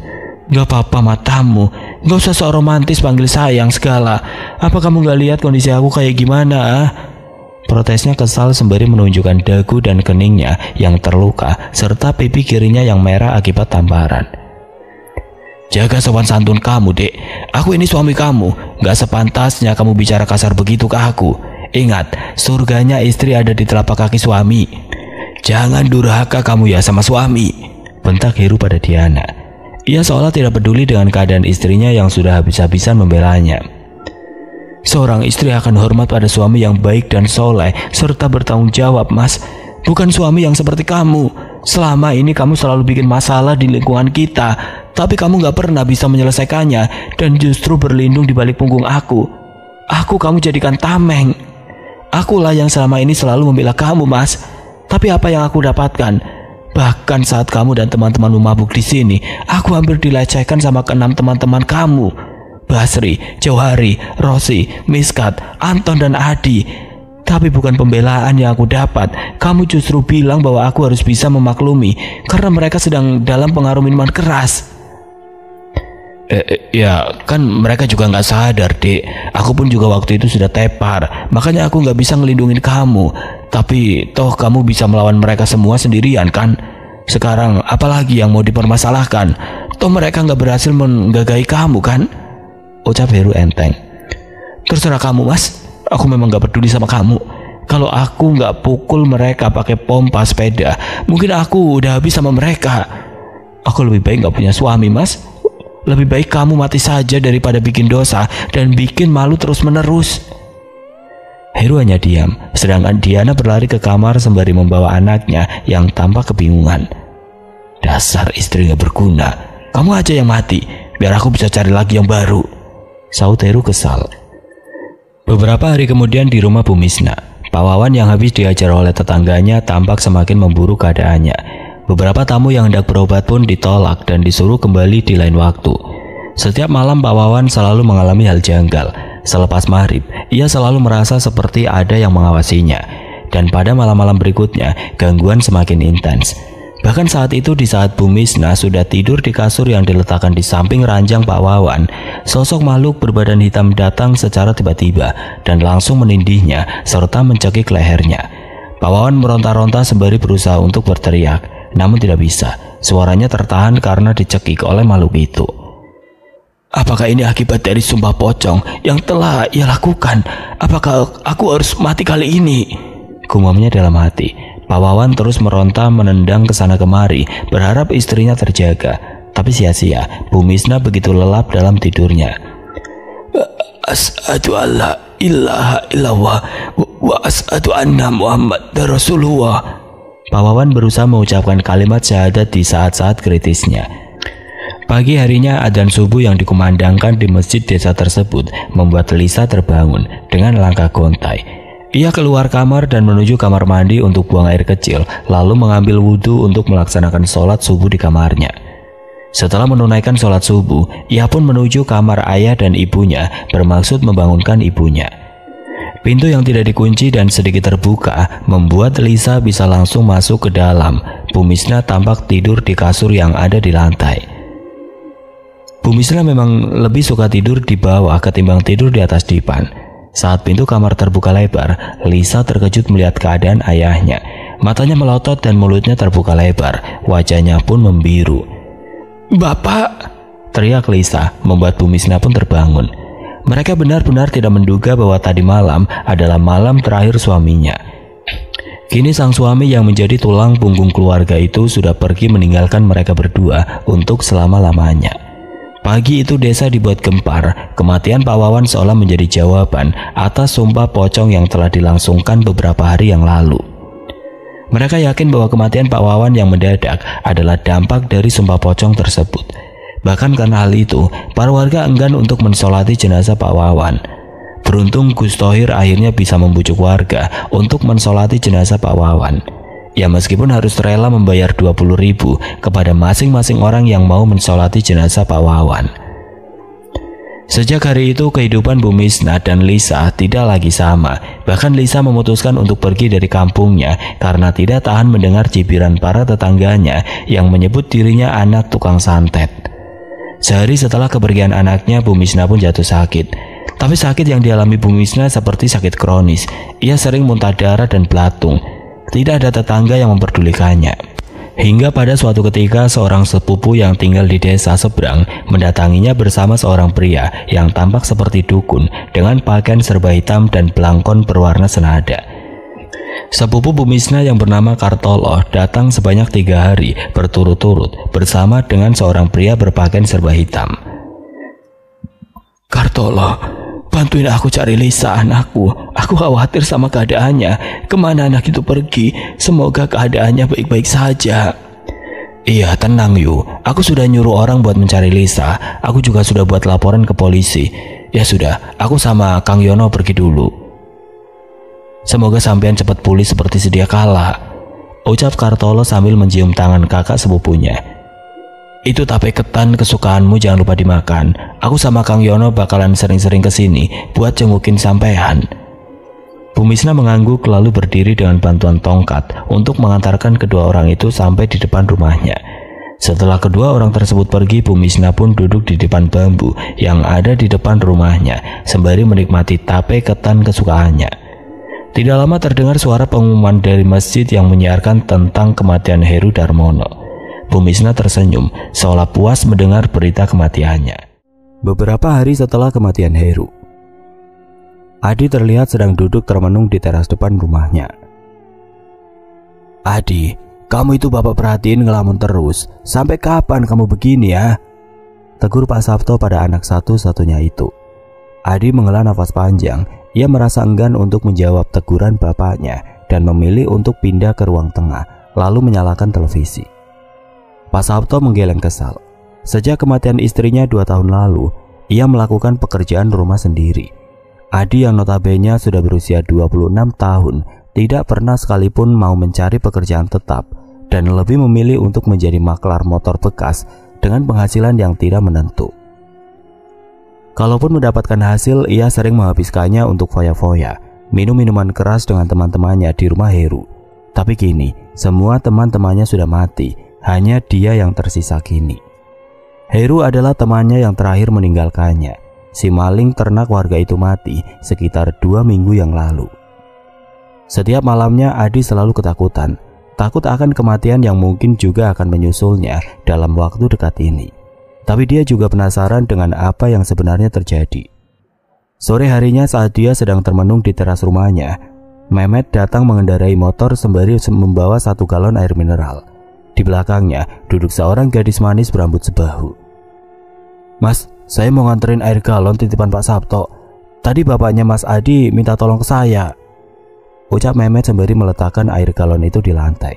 "Gak apa-apa matamu, gak usah sok romantis panggil sayang segala. Apa kamu gak lihat kondisi aku kayak gimana?" Protesnya kesal sembari menunjukkan dagu dan keningnya yang terluka serta pipi kirinya yang merah akibat tamparan. "Jaga sopan santun kamu dek, aku ini suami kamu. Gak sepantasnya kamu bicara kasar begitu ke aku. Ingat, surganya istri ada di telapak kaki suami. Jangan durhaka kamu ya sama suami," bentak Heru pada Diana. Ia seolah tidak peduli dengan keadaan istrinya yang sudah habis-habisan membelanya. "Seorang istri akan hormat pada suami yang baik dan soleh serta bertanggung jawab mas. Bukan suami yang seperti kamu. Selama ini kamu selalu bikin masalah di lingkungan kita, tapi kamu gak pernah bisa menyelesaikannya dan justru berlindung di balik punggung aku. aku kamu jadikan tameng. Akulah yang selama ini selalu membela kamu, Mas. Tapi apa yang aku dapatkan? Bahkan saat kamu dan teman-temanmu mabuk di sini, aku hampir dilecehkan sama keenam teman-teman kamu. Basri, Jauhari, Rosi, Miskat, Anton, dan Adi. Tapi bukan pembelaan yang aku dapat. Kamu justru bilang bahwa aku harus bisa memaklumi karena mereka sedang dalam pengaruh minuman keras. Ya kan mereka juga nggak sadar, Dek. Aku pun juga waktu itu sudah tepar. Makanya aku nggak bisa ngelindungin kamu. Tapi toh kamu bisa melawan mereka semua sendirian kan? Sekarang apalagi yang mau dipermasalahkan? Toh mereka nggak berhasil menggagai kamu kan? Ucap Heru enteng. Terserah kamu, Mas. Aku memang gak peduli sama kamu. Kalau aku gak pukul mereka pakai pompa sepeda, mungkin aku udah habis sama mereka. Aku lebih baik gak punya suami, Mas. Lebih baik kamu mati saja daripada bikin dosa dan bikin malu terus-menerus. Heru hanya diam, sedangkan Diana berlari ke kamar sembari membawa anaknya yang tampak kebingungan. Dasar istri gak berguna. Kamu aja yang mati, biar aku bisa cari lagi yang baru, saut Heru kesal. Beberapa hari kemudian di rumah Bu Misna, Pak Wawan yang habis diajar oleh tetangganya tampak semakin memburuk keadaannya. Beberapa tamu yang hendak berobat pun ditolak dan disuruh kembali di lain waktu. Setiap malam Pak Wawan selalu mengalami hal janggal. Selepas maghrib, ia selalu merasa seperti ada yang mengawasinya. Dan pada malam-malam berikutnya, gangguan semakin intens. Bahkan saat itu di saat Bu Misna sudah tidur di kasur yang diletakkan di samping ranjang Pak Wawan, sosok makhluk berbadan hitam datang secara tiba-tiba dan langsung menindihnya serta mencekik lehernya. Pak Wawan meronta-ronta sembari berusaha untuk berteriak, namun tidak bisa. Suaranya tertahan karena dicekik oleh makhluk itu. Apakah ini akibat dari sumpah pocong yang telah ia lakukan? Apakah aku harus mati kali ini? Gumamnya dalam hati. Pak Wawan terus meronta menendang ke sana kemari, berharap istrinya terjaga. Tapi sia-sia, Bu Misna begitu lelap dalam tidurnya. Asyhadu alla ilaha illallah wa asyhadu anna Muhammadar Rasulullah. Pak Wawan berusaha mengucapkan kalimat syahadat di saat-saat kritisnya. Pagi harinya adzan subuh yang dikumandangkan di masjid desa tersebut membuat Lisa terbangun dengan langkah gontai. Ia keluar kamar dan menuju kamar mandi untuk buang air kecil, lalu mengambil wudhu untuk melaksanakan sholat subuh di kamarnya. Setelah menunaikan sholat subuh, ia pun menuju kamar ayah dan ibunya, bermaksud membangunkan ibunya. Pintu yang tidak dikunci dan sedikit terbuka membuat Lisa bisa langsung masuk ke dalam. Bu Misna tampak tidur di kasur yang ada di lantai. Bu Misna memang lebih suka tidur di bawah ketimbang tidur di atas dipan. Saat pintu kamar terbuka lebar, Lisa terkejut melihat keadaan ayahnya. Matanya melotot dan mulutnya terbuka lebar, wajahnya pun membiru. "Bapak!" teriak Lisa, membuat Bu Misna pun terbangun. Mereka benar-benar tidak menduga bahwa tadi malam adalah malam terakhir suaminya. Kini sang suami yang menjadi tulang punggung keluarga itu sudah pergi meninggalkan mereka berdua untuk selama-lamanya. Pagi itu desa dibuat gempar. Kematian Pak Wawan seolah menjadi jawaban atas sumpah pocong yang telah dilangsungkan beberapa hari yang lalu. Mereka yakin bahwa kematian Pak Wawan yang mendadak adalah dampak dari sumpah pocong tersebut. Bahkan karena hal itu, para warga enggan untuk mensolati jenazah Pak Wawan. Beruntung Gus Thohir akhirnya bisa membujuk warga untuk mensolati jenazah Pak Wawan. Ya meskipun harus rela membayar 20.000 kepada masing-masing orang yang mau mensolati jenazah Pak Wawan. Sejak hari itu kehidupan Bu Misna dan Lisa tidak lagi sama. Bahkan Lisa memutuskan untuk pergi dari kampungnya karena tidak tahan mendengar cibiran para tetangganya yang menyebut dirinya anak tukang santet. Sehari setelah kepergian anaknya, Bu Misna pun jatuh sakit. Tapi sakit yang dialami Bu Misna seperti sakit kronis. Ia sering muntah darah dan belatung. Tidak ada tetangga yang memperdulikannya. Hingga pada suatu ketika seorang sepupu yang tinggal di desa seberang mendatanginya bersama seorang pria yang tampak seperti dukun dengan pakaian serba hitam dan belangkon berwarna senada. Sepupu Bu Misna yang bernama Kartolo datang sebanyak 3 hari berturut-turut bersama dengan seorang pria berpakaian serba hitam. "Kartolo, bantuin aku cari Lisa anakku. Aku khawatir sama keadaannya. Kemana anak itu pergi? Semoga keadaannya baik-baik saja." "Iya, tenang Yu. Aku sudah nyuruh orang buat mencari Lisa. Aku juga sudah buat laporan ke polisi. Ya sudah, aku sama Kang Yono pergi dulu. Semoga sampean cepat pulih seperti sedia kala, ucap Kartolo sambil mencium tangan kakak sepupunya. Itu tape ketan kesukaanmu jangan lupa dimakan. Aku sama Kang Yono bakalan sering-sering kesini buat jengukin sampean. Bu Misna mengangguk lalu berdiri dengan bantuan tongkat untuk mengantarkan kedua orang itu sampai di depan rumahnya. Setelah kedua orang tersebut pergi, Bu Misna pun duduk di depan bambu yang ada di depan rumahnya sembari menikmati tape ketan kesukaannya. Tidak lama terdengar suara pengumuman dari masjid yang menyiarkan tentang kematian Heru Darmono. Bu Misna tersenyum seolah puas mendengar berita kematiannya. Beberapa hari setelah kematian Heru, Adi terlihat sedang duduk termenung di teras depan rumahnya. Adi, kamu itu bapak perhatiin ngelamun terus. Sampai kapan kamu begini ya? Tegur Pak Sabto pada anak satu-satunya itu. Adi menghela nafas panjang. Ia merasa enggan untuk menjawab teguran bapaknya dan memilih untuk pindah ke ruang tengah lalu menyalakan televisi. Pak Sabto menggeleng kesal. Sejak kematian istrinya 2 tahun lalu, ia melakukan pekerjaan rumah sendiri. Adi yang notabene sudah berusia 26 tahun tidak pernah sekalipun mau mencari pekerjaan tetap dan lebih memilih untuk menjadi maklar motor bekas dengan penghasilan yang tidak menentu. Kalaupun mendapatkan hasil, ia sering menghabiskannya untuk foya-foya, minum minuman keras dengan teman-temannya di rumah Heru. Tapi kini, semua teman-temannya sudah mati, hanya dia yang tersisa kini. Heru adalah temannya yang terakhir meninggalkannya. Si maling ternak warga itu mati sekitar 2 minggu yang lalu. Setiap malamnya Adi selalu ketakutan, takut akan kematian yang mungkin juga akan menyusulnya dalam waktu dekat ini. Tapi dia juga penasaran dengan apa yang sebenarnya terjadi. Sore harinya saat dia sedang termenung di teras rumahnya, Mehmet datang mengendarai motor sembari membawa 1 galon air mineral. Di belakangnya duduk seorang gadis manis berambut sebahu. Mas, saya mau nganterin air galon titipan Pak Sabto. Tadi bapaknya Mas Adi minta tolong ke saya, ucap Mehmet sembari meletakkan air galon itu di lantai.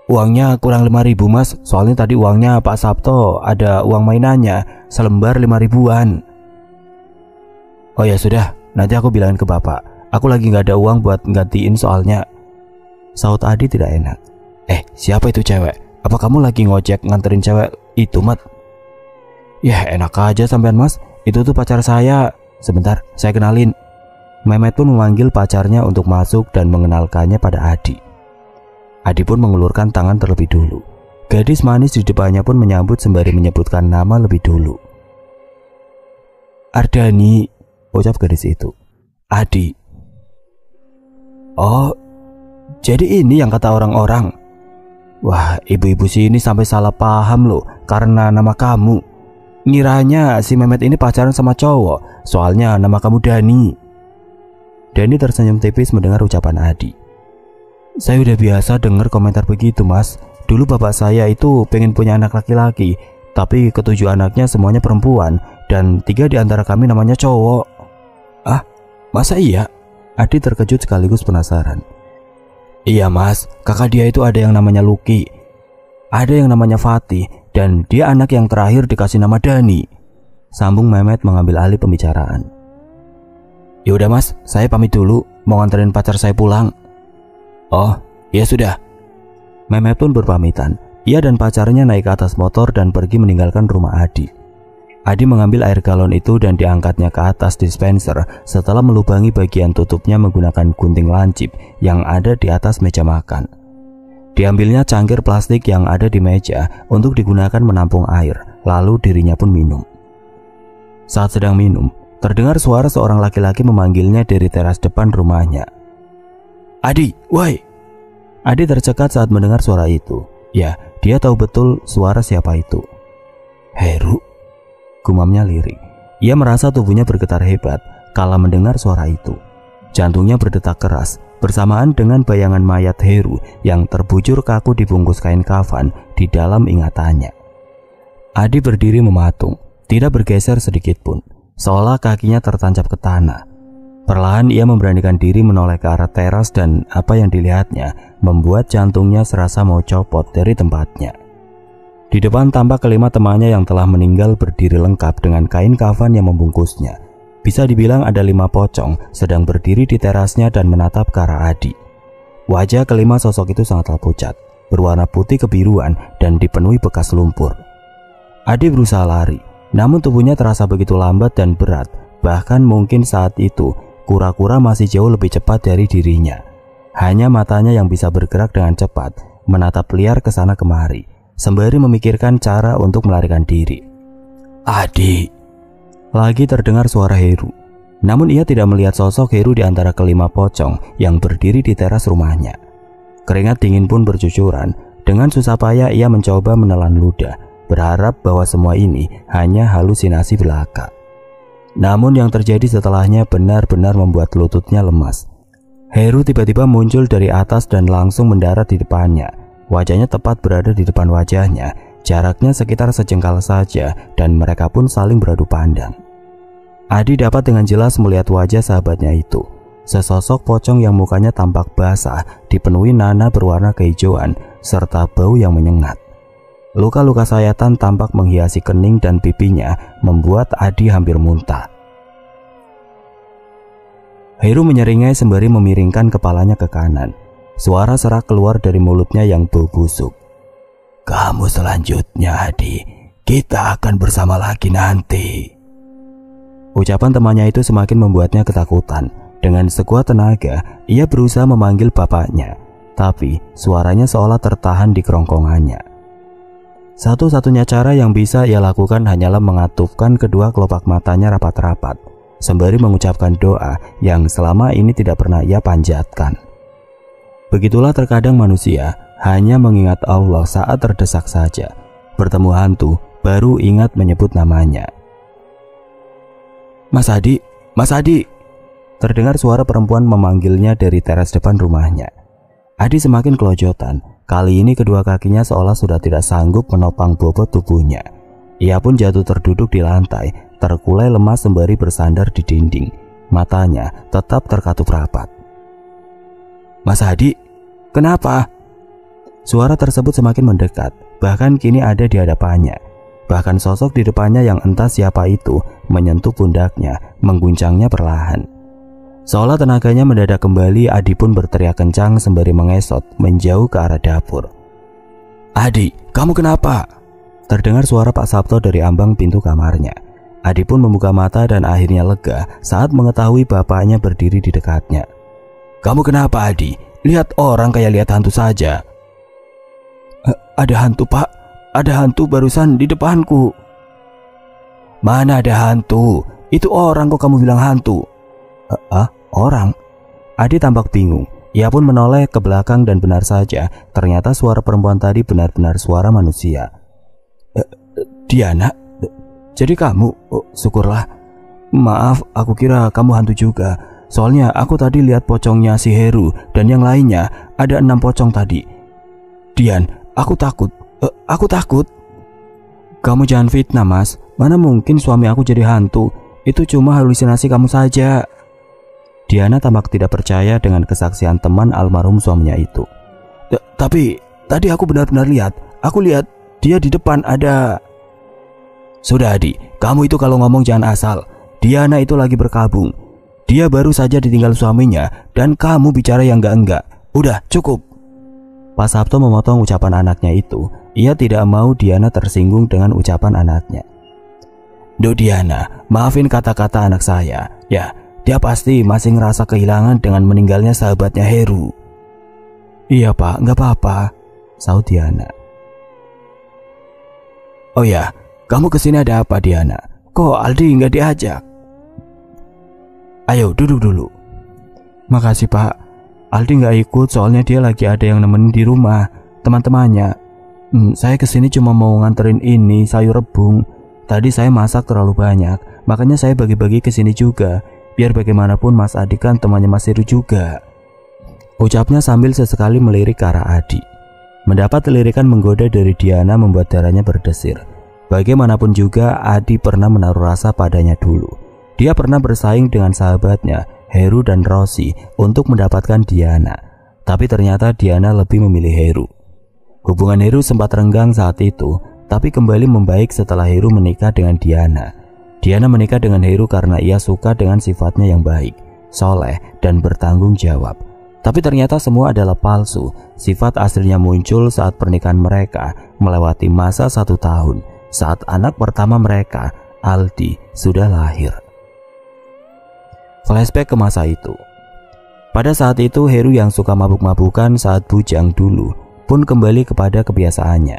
Uangnya kurang 5.000 mas, soalnya tadi uangnya Pak Sabto ada uang mainannya selembar 5.000-an. Oh ya sudah, nanti aku bilangin ke bapak. Aku lagi gak ada uang buat nggantiin soalnya, saut Adi tidak enak. Siapa itu cewek? Apa kamu lagi ngojek nganterin cewek itu, Mat? Ya enak aja sampean mas, itu tuh pacar saya. Sebentar, saya kenalin. Mehmet pun memanggil pacarnya untuk masuk dan mengenalkannya pada Adi. Adi pun mengulurkan tangan terlebih dulu. Gadis manis di depannya pun menyambut sembari menyebutkan nama lebih dulu. Ardani, ucap gadis itu. Adi. Oh, jadi ini yang kata orang-orang. Wah, ibu-ibu sini sampai salah paham loh karena nama kamu. Ngiranya si Mehmet ini pacaran sama cowok, soalnya nama kamu Dani. Dani tersenyum tipis mendengar ucapan Adi. Saya udah biasa dengar komentar begitu mas. Dulu bapak saya itu pengen punya anak laki-laki, tapi ke-7 anaknya semuanya perempuan dan 3 di antara kami namanya cowok. Ah, masa iya? Adi terkejut sekaligus penasaran. Iya mas, kakak dia itu ada yang namanya Luki, ada yang namanya Fatih, dan dia anak yang terakhir dikasih nama Dani, sambung Mehmet mengambil alih pembicaraan. Yaudah mas, saya pamit dulu, mau nganterin pacar saya pulang. Oh, ya sudah. Mehmet pun berpamitan. Ia dan pacarnya naik ke atas motor dan pergi meninggalkan rumah Adi. Adi mengambil air galon itu dan diangkatnya ke atas dispenser setelah melubangi bagian tutupnya menggunakan gunting lancip yang ada di atas meja makan. Diambilnya cangkir plastik yang ada di meja untuk digunakan menampung air, lalu dirinya pun minum. Saat sedang minum, terdengar suara seorang laki-laki memanggilnya dari teras depan rumahnya. Adi, woi! Adi tercekat saat mendengar suara itu. Ya, dia tahu betul suara siapa itu. Heru, gumamnya lirih. Ia merasa tubuhnya bergetar hebat kala mendengar suara itu. Jantungnya berdetak keras bersamaan dengan bayangan mayat Heru yang terbujur kaku dibungkus kain kafan di dalam ingatannya. Adi berdiri mematung, tidak bergeser sedikit pun, seolah kakinya tertancap ke tanah. Perlahan ia memberanikan diri menoleh ke arah teras dan apa yang dilihatnya membuat jantungnya serasa mau copot dari tempatnya. Di depan tampak kelima temannya yang telah meninggal berdiri lengkap dengan kain kafan yang membungkusnya. Bisa dibilang ada 5 pocong sedang berdiri di terasnya dan menatap ke arah Adi. Wajah kelima sosok itu sangatlah pucat, berwarna putih kebiruan dan dipenuhi bekas lumpur. Adi berusaha lari, namun tubuhnya terasa begitu lambat dan berat. Bahkan mungkin saat itu kura-kura masih jauh lebih cepat dari dirinya. Hanya matanya yang bisa bergerak dengan cepat, menatap liar ke sana kemari, sembari memikirkan cara untuk melarikan diri. Adi. Lagi terdengar suara Heru. Namun ia tidak melihat sosok Heru di antara kelima pocong yang berdiri di teras rumahnya. Keringat dingin pun bercucuran. Dengan susah payah ia mencoba menelan ludah, berharap bahwa semua ini hanya halusinasi belaka. Namun yang terjadi setelahnya benar-benar membuat lututnya lemas. Heru tiba-tiba muncul dari atas dan langsung mendarat di depannya. Wajahnya tepat berada di depan wajahnya, jaraknya sekitar sejengkal saja dan mereka pun saling beradu pandang. Adi dapat dengan jelas melihat wajah sahabatnya itu. Sesosok pocong yang mukanya tampak basah, dipenuhi nanah berwarna kehijauan, serta bau yang menyengat. Luka-luka sayatan tampak menghiasi kening dan pipinya, membuat Adi hampir muntah. Heru menyeringai sembari memiringkan kepalanya ke kanan. Suara serak keluar dari mulutnya yang bau busuk. Kamu selanjutnya, Adi. Kita akan bersama lagi nanti. Ucapan temannya itu semakin membuatnya ketakutan. Dengan sekuat tenaga, ia berusaha memanggil bapaknya, tapi suaranya seolah tertahan di kerongkongannya. Satu-satunya cara yang bisa ia lakukan hanyalah mengatupkan kedua kelopak matanya rapat-rapat, sembari mengucapkan doa yang selama ini tidak pernah ia panjatkan. Begitulah terkadang manusia hanya mengingat Allah saat terdesak saja. Bertemu hantu, baru ingat menyebut namanya. Mas Adi, Mas Adi. Terdengar suara perempuan memanggilnya dari teras depan rumahnya. Adi semakin kelojotan. Kali ini kedua kakinya seolah sudah tidak sanggup menopang bobot tubuhnya. Ia pun jatuh terduduk di lantai, terkulai lemas sembari bersandar di dinding. Matanya tetap terkatup rapat. Mas Adi, kenapa? Suara tersebut semakin mendekat, bahkan kini ada di hadapannya. Bahkan sosok di depannya yang entah siapa itu menyentuh pundaknya, mengguncangnya perlahan. Seolah tenaganya mendadak kembali, Adi pun berteriak kencang sembari mengesot menjauh ke arah dapur. Adi, kamu kenapa? Terdengar suara Pak Sabto dari ambang pintu kamarnya. Adi pun membuka mata dan akhirnya lega saat mengetahui bapaknya berdiri di dekatnya. Kamu kenapa, Adi? Lihat orang kayak lihat hantu saja. Ada hantu, Pak. Ada hantu barusan di depanku. Mana ada hantu? Itu orang kok kamu bilang hantu? Orang? Adi tampak bingung. Ia pun menoleh ke belakang dan benar saja, ternyata suara perempuan tadi benar-benar suara manusia. Diana? Jadi kamu? Syukurlah. Maaf, aku kira kamu hantu juga. Soalnya aku tadi lihat pocongnya si Heru dan yang lainnya, ada 6 pocong tadi. Dian, aku takut. Aku takut. Kamu jangan fitnah, Mas. Mana mungkin suami aku jadi hantu? Itu cuma halusinasi kamu saja. Diana tampak tidak percaya dengan kesaksian teman almarhum suaminya itu. Tapi tadi aku benar-benar lihat. Aku lihat dia di depan ada. Sudah, Adi, kamu itu kalau ngomong jangan asal. Diana itu lagi berkabung. Dia baru saja ditinggal suaminya dan kamu bicara yang enggak-enggak. Udah, cukup. Pak Sabto memotong ucapan anaknya itu. Ia tidak mau Diana tersinggung dengan ucapan anaknya. Duh Diana, maafin kata-kata anak saya. Ya, dia pasti masih ngerasa kehilangan dengan meninggalnya sahabatnya Heru. Iya Pak, nggak apa-apa, sahut Diana. Oh ya, kamu kesini ada apa Diana? Kok Aldi nggak diajak? Ayo duduk dulu. Makasih Pak, Aldi nggak ikut soalnya dia lagi ada yang nemenin di rumah teman-temannya. Saya kesini cuma mau nganterin ini sayur rebung. Tadi saya masak terlalu banyak, makanya saya bagi-bagi kesini juga. Biar bagaimanapun Mas Adi kan temannya Mas Heru juga. Ucapnya sambil sesekali melirik ke arah Adi. Mendapat lirikan menggoda dari Diana membuat darahnya berdesir. Bagaimanapun juga Adi pernah menaruh rasa padanya dulu. Dia pernah bersaing dengan sahabatnya Heru dan Rosi untuk mendapatkan Diana. Tapi ternyata Diana lebih memilih Heru. Hubungan Heru sempat renggang saat itu, tapi kembali membaik setelah Heru menikah dengan Diana. Diana menikah dengan Heru karena ia suka dengan sifatnya yang baik, soleh, dan bertanggung jawab. Tapi ternyata semua adalah palsu. Sifat aslinya muncul saat pernikahan mereka melewati masa 1 tahun, saat anak pertama mereka, Aldi, sudah lahir. Flashback ke masa itu. Pada saat itu Heru yang suka mabuk-mabukan saat bujang dulu pun kembali kepada kebiasaannya.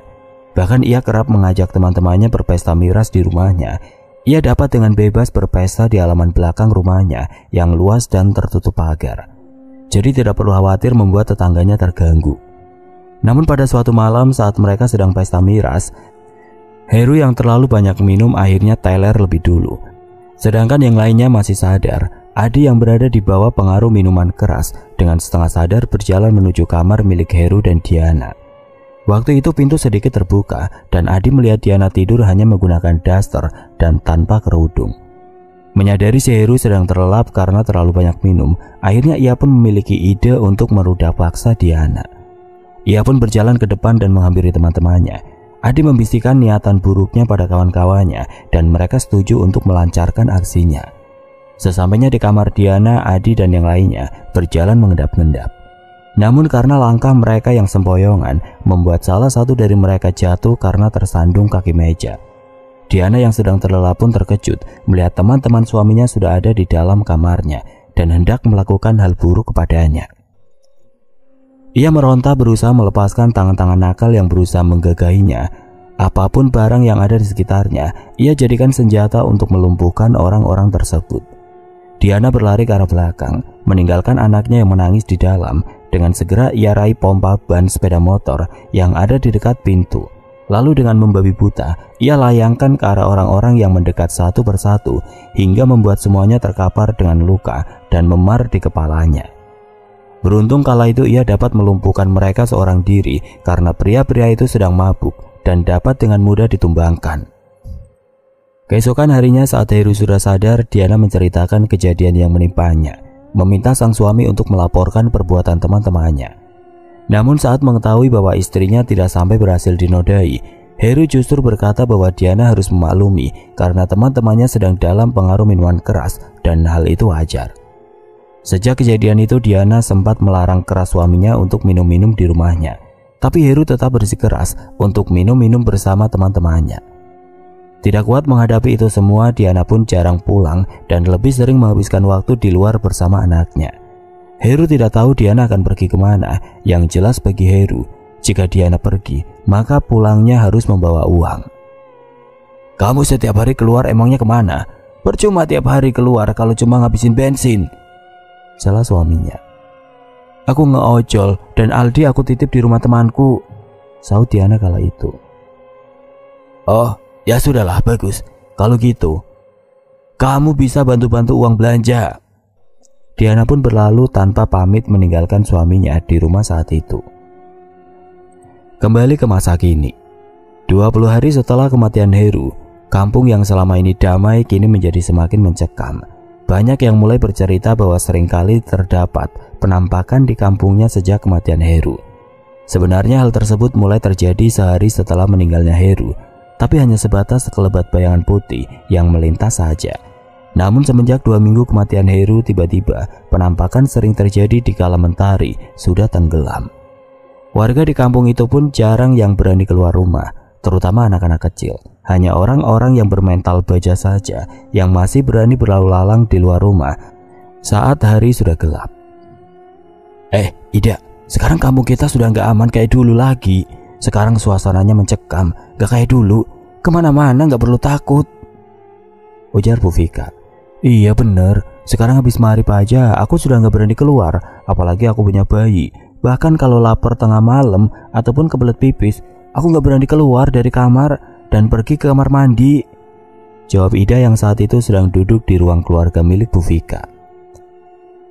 Bahkan ia kerap mengajak teman-temannya berpesta miras di rumahnya. Ia dapat dengan bebas berpesta di halaman belakang rumahnya yang luas dan tertutup pagar. Jadi tidak perlu khawatir membuat tetangganya terganggu. Namun pada suatu malam saat mereka sedang pesta miras, Heru yang terlalu banyak minum akhirnya teler lebih dulu. Sedangkan yang lainnya masih sadar. Adi yang berada di bawah pengaruh minuman keras dengan setengah sadar berjalan menuju kamar milik Heru dan Diana. Waktu itu pintu sedikit terbuka dan Adi melihat Diana tidur hanya menggunakan daster dan tanpa kerudung. Menyadari si Heru sedang terlelap karena terlalu banyak minum, akhirnya ia pun memiliki ide untuk merudak paksa Diana. Ia pun berjalan ke depan dan menghampiri teman-temannya. Adi membisikkan niatan buruknya pada kawan-kawannya dan mereka setuju untuk melancarkan aksinya. Sesampainya di kamar Diana, Adi dan yang lainnya berjalan mengendap-endap. Namun karena langkah mereka yang sempoyongan membuat salah satu dari mereka jatuh karena tersandung kaki meja. Diana yang sedang terlelap pun terkejut melihat teman-teman suaminya sudah ada di dalam kamarnya dan hendak melakukan hal buruk kepadanya. Ia meronta berusaha melepaskan tangan-tangan nakal yang berusaha menggagahinya. Apapun barang yang ada di sekitarnya, ia jadikan senjata untuk melumpuhkan orang-orang tersebut. Diana berlari ke arah belakang, meninggalkan anaknya yang menangis di dalam. Dengan segera ia raih pompa ban sepeda motor yang ada di dekat pintu. Lalu dengan membabi buta, ia layangkan ke arah orang-orang yang mendekat satu persatu hingga membuat semuanya terkapar dengan luka dan memar di kepalanya. Beruntung kala itu ia dapat melumpuhkan mereka seorang diri karena pria-pria itu sedang mabuk dan dapat dengan mudah ditumbangkan. Keesokan harinya saat Heru sudah sadar, Diana menceritakan kejadian yang menimpanya, meminta sang suami untuk melaporkan perbuatan teman-temannya. Namun saat mengetahui bahwa istrinya tidak sampai berhasil dinodai, Heru justru berkata bahwa Diana harus memaklumi karena teman-temannya sedang dalam pengaruh minuman keras dan hal itu wajar. Sejak kejadian itu Diana sempat melarang keras suaminya untuk minum-minum di rumahnya. Tapi Heru tetap bersikeras untuk minum-minum bersama teman-temannya. Tidak kuat menghadapi itu semua, Diana pun jarang pulang dan lebih sering menghabiskan waktu di luar bersama anaknya. Heru tidak tahu Diana akan pergi kemana. Yang jelas bagi Heru, jika Diana pergi, maka pulangnya harus membawa uang. "Kamu setiap hari keluar emangnya kemana? Percuma tiap hari keluar kalau cuma ngabisin bensin," salah suaminya. "Aku ngeojol dan Aldi aku titip di rumah temanku," sahut Diana kala itu. "Oh, ya sudahlah, bagus. Kalau gitu, kamu bisa bantu-bantu uang belanja." Diana pun berlalu tanpa pamit meninggalkan suaminya di rumah saat itu. Kembali ke masa kini. 20 hari setelah kematian Heru, kampung yang selama ini damai kini menjadi semakin mencekam. Banyak yang mulai bercerita bahwa seringkali terdapat penampakan di kampungnya sejak kematian Heru. Sebenarnya hal tersebut mulai terjadi sehari setelah meninggalnya Heru, tapi hanya sebatas sekelebat bayangan putih yang melintas saja. Namun semenjak 2 minggu kematian Heru, tiba-tiba penampakan sering terjadi di kala mentari sudah tenggelam. Warga di kampung itu pun jarang yang berani keluar rumah, terutama anak-anak kecil. Hanya orang-orang yang bermental baja saja yang masih berani berlalu lalang di luar rumah saat hari sudah gelap. Ida, sekarang kampung kita sudah nggak aman kayak dulu lagi. Sekarang suasananya mencekam, gak kayak dulu. Kemana-mana gak perlu takut, ujar Bu Vika. "Iya bener, sekarang habis maghrib aja aku sudah gak berani keluar. Apalagi aku punya bayi. Bahkan kalau lapar tengah malam ataupun kebelet pipis, aku gak berani keluar dari kamar dan pergi ke kamar mandi," jawab Ida yang saat itu sedang duduk di ruang keluarga milik Bu Vika.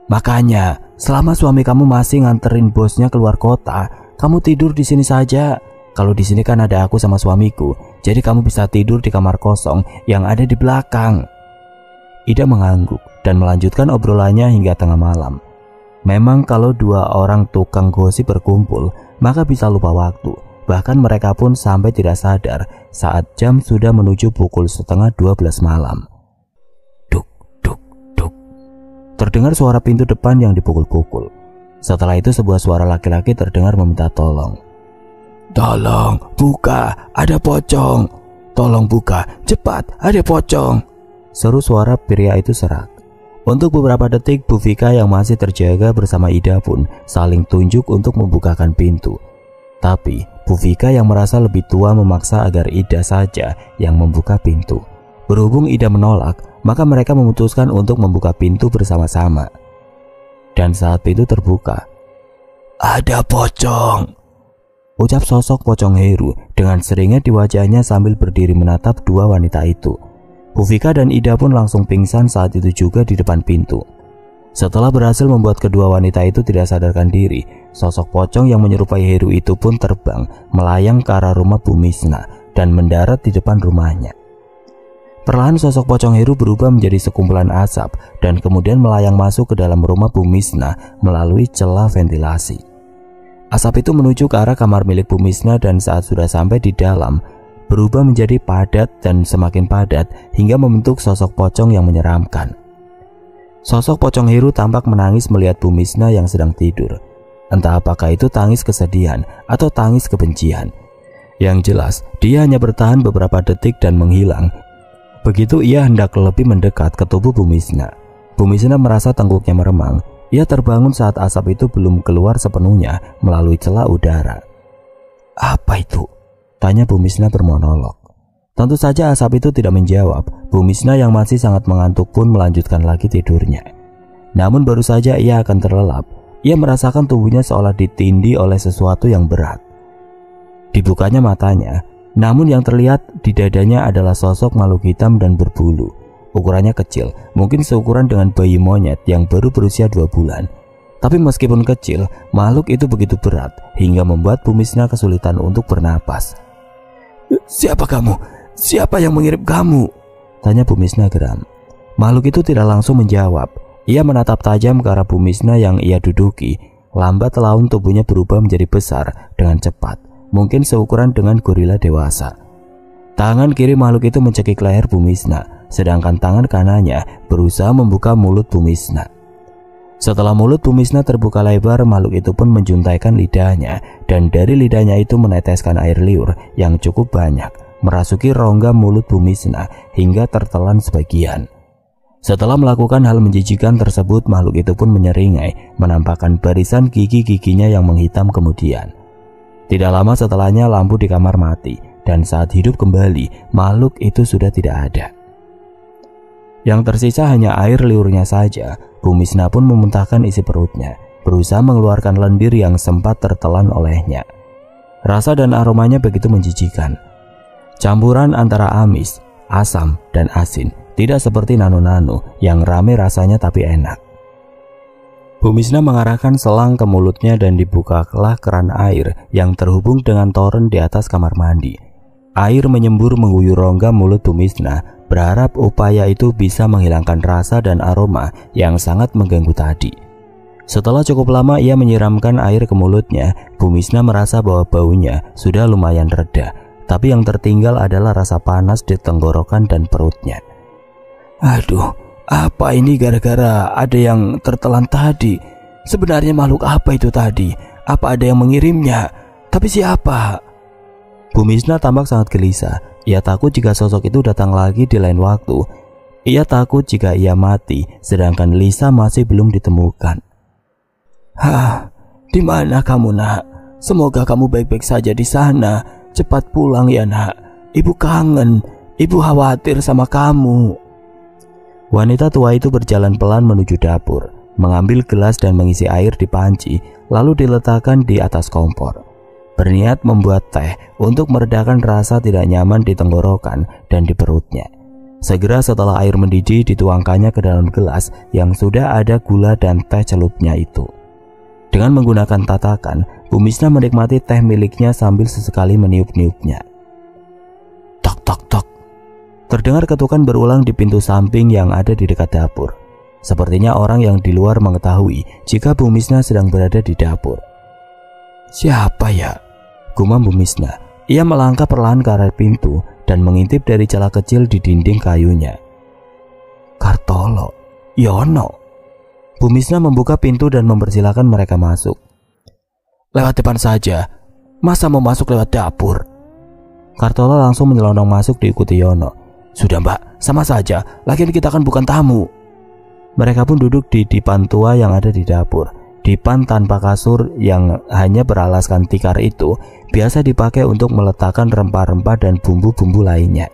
"Makanya, selama suami kamu masih nganterin bosnya keluar kota, kamu tidur di sini saja. Kalau di sini kan ada aku sama suamiku, jadi kamu bisa tidur di kamar kosong yang ada di belakang." Ida mengangguk dan melanjutkan obrolannya hingga tengah malam. Memang kalau 2 orang tukang gosip berkumpul, maka bisa lupa waktu. Bahkan mereka pun sampai tidak sadar saat jam sudah menuju pukul 11:30 malam. Duk, duk, duk. Terdengar suara pintu depan yang dipukul-pukul. Setelah itu sebuah suara laki-laki terdengar meminta tolong. "Tolong, buka, ada pocong. Tolong buka, cepat, ada pocong," seru suara pria itu serak. Untuk beberapa detik, Bu Vika yang masih terjaga bersama Ida pun saling tunjuk untuk membukakan pintu. Tapi Bu Vika yang merasa lebih tua memaksa agar Ida saja yang membuka pintu. Berhubung Ida menolak, maka mereka memutuskan untuk membuka pintu bersama-sama. Dan saat pintu terbuka, "Ada pocong," ucap sosok pocong Heru dengan seringat di wajahnya sambil berdiri menatap dua wanita itu. Bu Vika dan Ida pun langsung pingsan saat itu juga di depan pintu. Setelah berhasil membuat kedua wanita itu tidak sadarkan diri, sosok pocong yang menyerupai Heru itu pun terbang melayang ke arah rumah Bu Misna dan mendarat di depan rumahnya. Perlahan sosok pocong Heru berubah menjadi sekumpulan asap dan kemudian melayang masuk ke dalam rumah Bu Misna melalui celah ventilasi. Asap itu menuju ke arah kamar milik Bu Misna dan saat sudah sampai di dalam, berubah menjadi padat dan semakin padat hingga membentuk sosok pocong yang menyeramkan. Sosok pocong Heru tampak menangis melihat Bu Misna yang sedang tidur. Entah apakah itu tangis kesedihan atau tangis kebencian. Yang jelas, dia hanya bertahan beberapa detik dan menghilang. Begitu ia hendak lebih mendekat ke tubuh Bu Misna. Bu Misna merasa tengkuknya meremang. Ia terbangun saat asap itu belum keluar sepenuhnya melalui celah udara. "Apa itu?" tanya Bu Misna bermonolog. Tentu saja asap itu tidak menjawab. Bu Misna yang masih sangat mengantuk pun melanjutkan lagi tidurnya. Namun baru saja ia akan terlelap, ia merasakan tubuhnya seolah ditindih oleh sesuatu yang berat. Dibukanya matanya, namun yang terlihat di dadanya adalah sosok makhluk hitam dan berbulu. Ukurannya kecil, mungkin seukuran dengan bayi monyet yang baru berusia 2 bulan. Tapi meskipun kecil, makhluk itu begitu berat hingga membuat Bu Misna kesulitan untuk bernapas. "Siapa kamu? Siapa yang mengirim kamu?" tanya Bu Misna geram. Makhluk itu tidak langsung menjawab. Ia menatap tajam ke arah Bu Misna yang ia duduki. Lambat laun tubuhnya berubah menjadi besar dengan cepat, mungkin seukuran dengan gorila dewasa. Tangan kiri makhluk itu mencekik leher Bu Misna, sedangkan tangan kanannya berusaha membuka mulut Bu Misna. Setelah mulut Bu Misna terbuka lebar, makhluk itu pun menjuntaikan lidahnya, dan dari lidahnya itu meneteskan air liur yang cukup banyak, merasuki rongga mulut Bu Misna hingga tertelan sebagian. Setelah melakukan hal menjijikan tersebut, makhluk itu pun menyeringai, menampakkan barisan gigi-giginya yang menghitam kemudian. Tidak lama setelahnya lampu di kamar mati, dan saat hidup kembali, makhluk itu sudah tidak ada. Yang tersisa hanya air liurnya saja. Bu Misna pun memuntahkan isi perutnya, berusaha mengeluarkan lendir yang sempat tertelan olehnya. Rasa dan aromanya begitu menjijikan. Campuran antara amis, asam, dan asin, tidak seperti nano-nano yang rame rasanya tapi enak. Bu Misna mengarahkan selang ke mulutnya dan dibukalah keran air yang terhubung dengan toren di atas kamar mandi. Air menyembur mengguyur rongga mulut Bu Misna, berharap upaya itu bisa menghilangkan rasa dan aroma yang sangat mengganggu tadi. Setelah cukup lama ia menyiramkan air ke mulutnya, Bu Misna merasa bahwa baunya sudah lumayan reda, tapi yang tertinggal adalah rasa panas di tenggorokan dan perutnya. "Aduh, apa ini gara-gara ada yang tertelan tadi? Sebenarnya makhluk apa itu tadi? Apa ada yang mengirimnya? Tapi siapa?" Bu Misna tampak sangat gelisah. Ia takut jika sosok itu datang lagi di lain waktu. Ia takut jika ia mati, sedangkan Lisa masih belum ditemukan. "Hah, di mana kamu, Nak? Semoga kamu baik-baik saja di sana. Cepat pulang ya, Nak. Ibu kangen. Ibu khawatir sama kamu." Wanita tua itu berjalan pelan menuju dapur, mengambil gelas dan mengisi air di panci, lalu diletakkan di atas kompor. Berniat membuat teh untuk meredakan rasa tidak nyaman di tenggorokan dan di perutnya. Segera setelah air mendidih, dituangkannya ke dalam gelas yang sudah ada gula dan teh celupnya itu. Dengan menggunakan tatakan, Bu Misna menikmati teh miliknya sambil sesekali meniup-niupnya. Tok tok tok. Terdengar ketukan berulang di pintu samping yang ada di dekat dapur. Sepertinya orang yang di luar mengetahui jika Bu Misna sedang berada di dapur. "Siapa ya? gumam Bumisna. Ia melangkah perlahan ke arah pintu dan mengintip dari celah kecil di dinding kayunya. Kartolo, Yono. Bumisna membuka pintu dan mempersilahkan mereka masuk. Lewat depan saja, masa mau masuk lewat dapur? Kartolo langsung menyelonong masuk diikuti Yono. Sudah mbak, sama saja, lagian kita kan bukan tamu. Mereka pun duduk di dipan tua yang ada di dapur. Dipan tanpa kasur yang hanya beralaskan tikar itu biasa dipakai untuk meletakkan rempah-rempah dan bumbu-bumbu lainnya.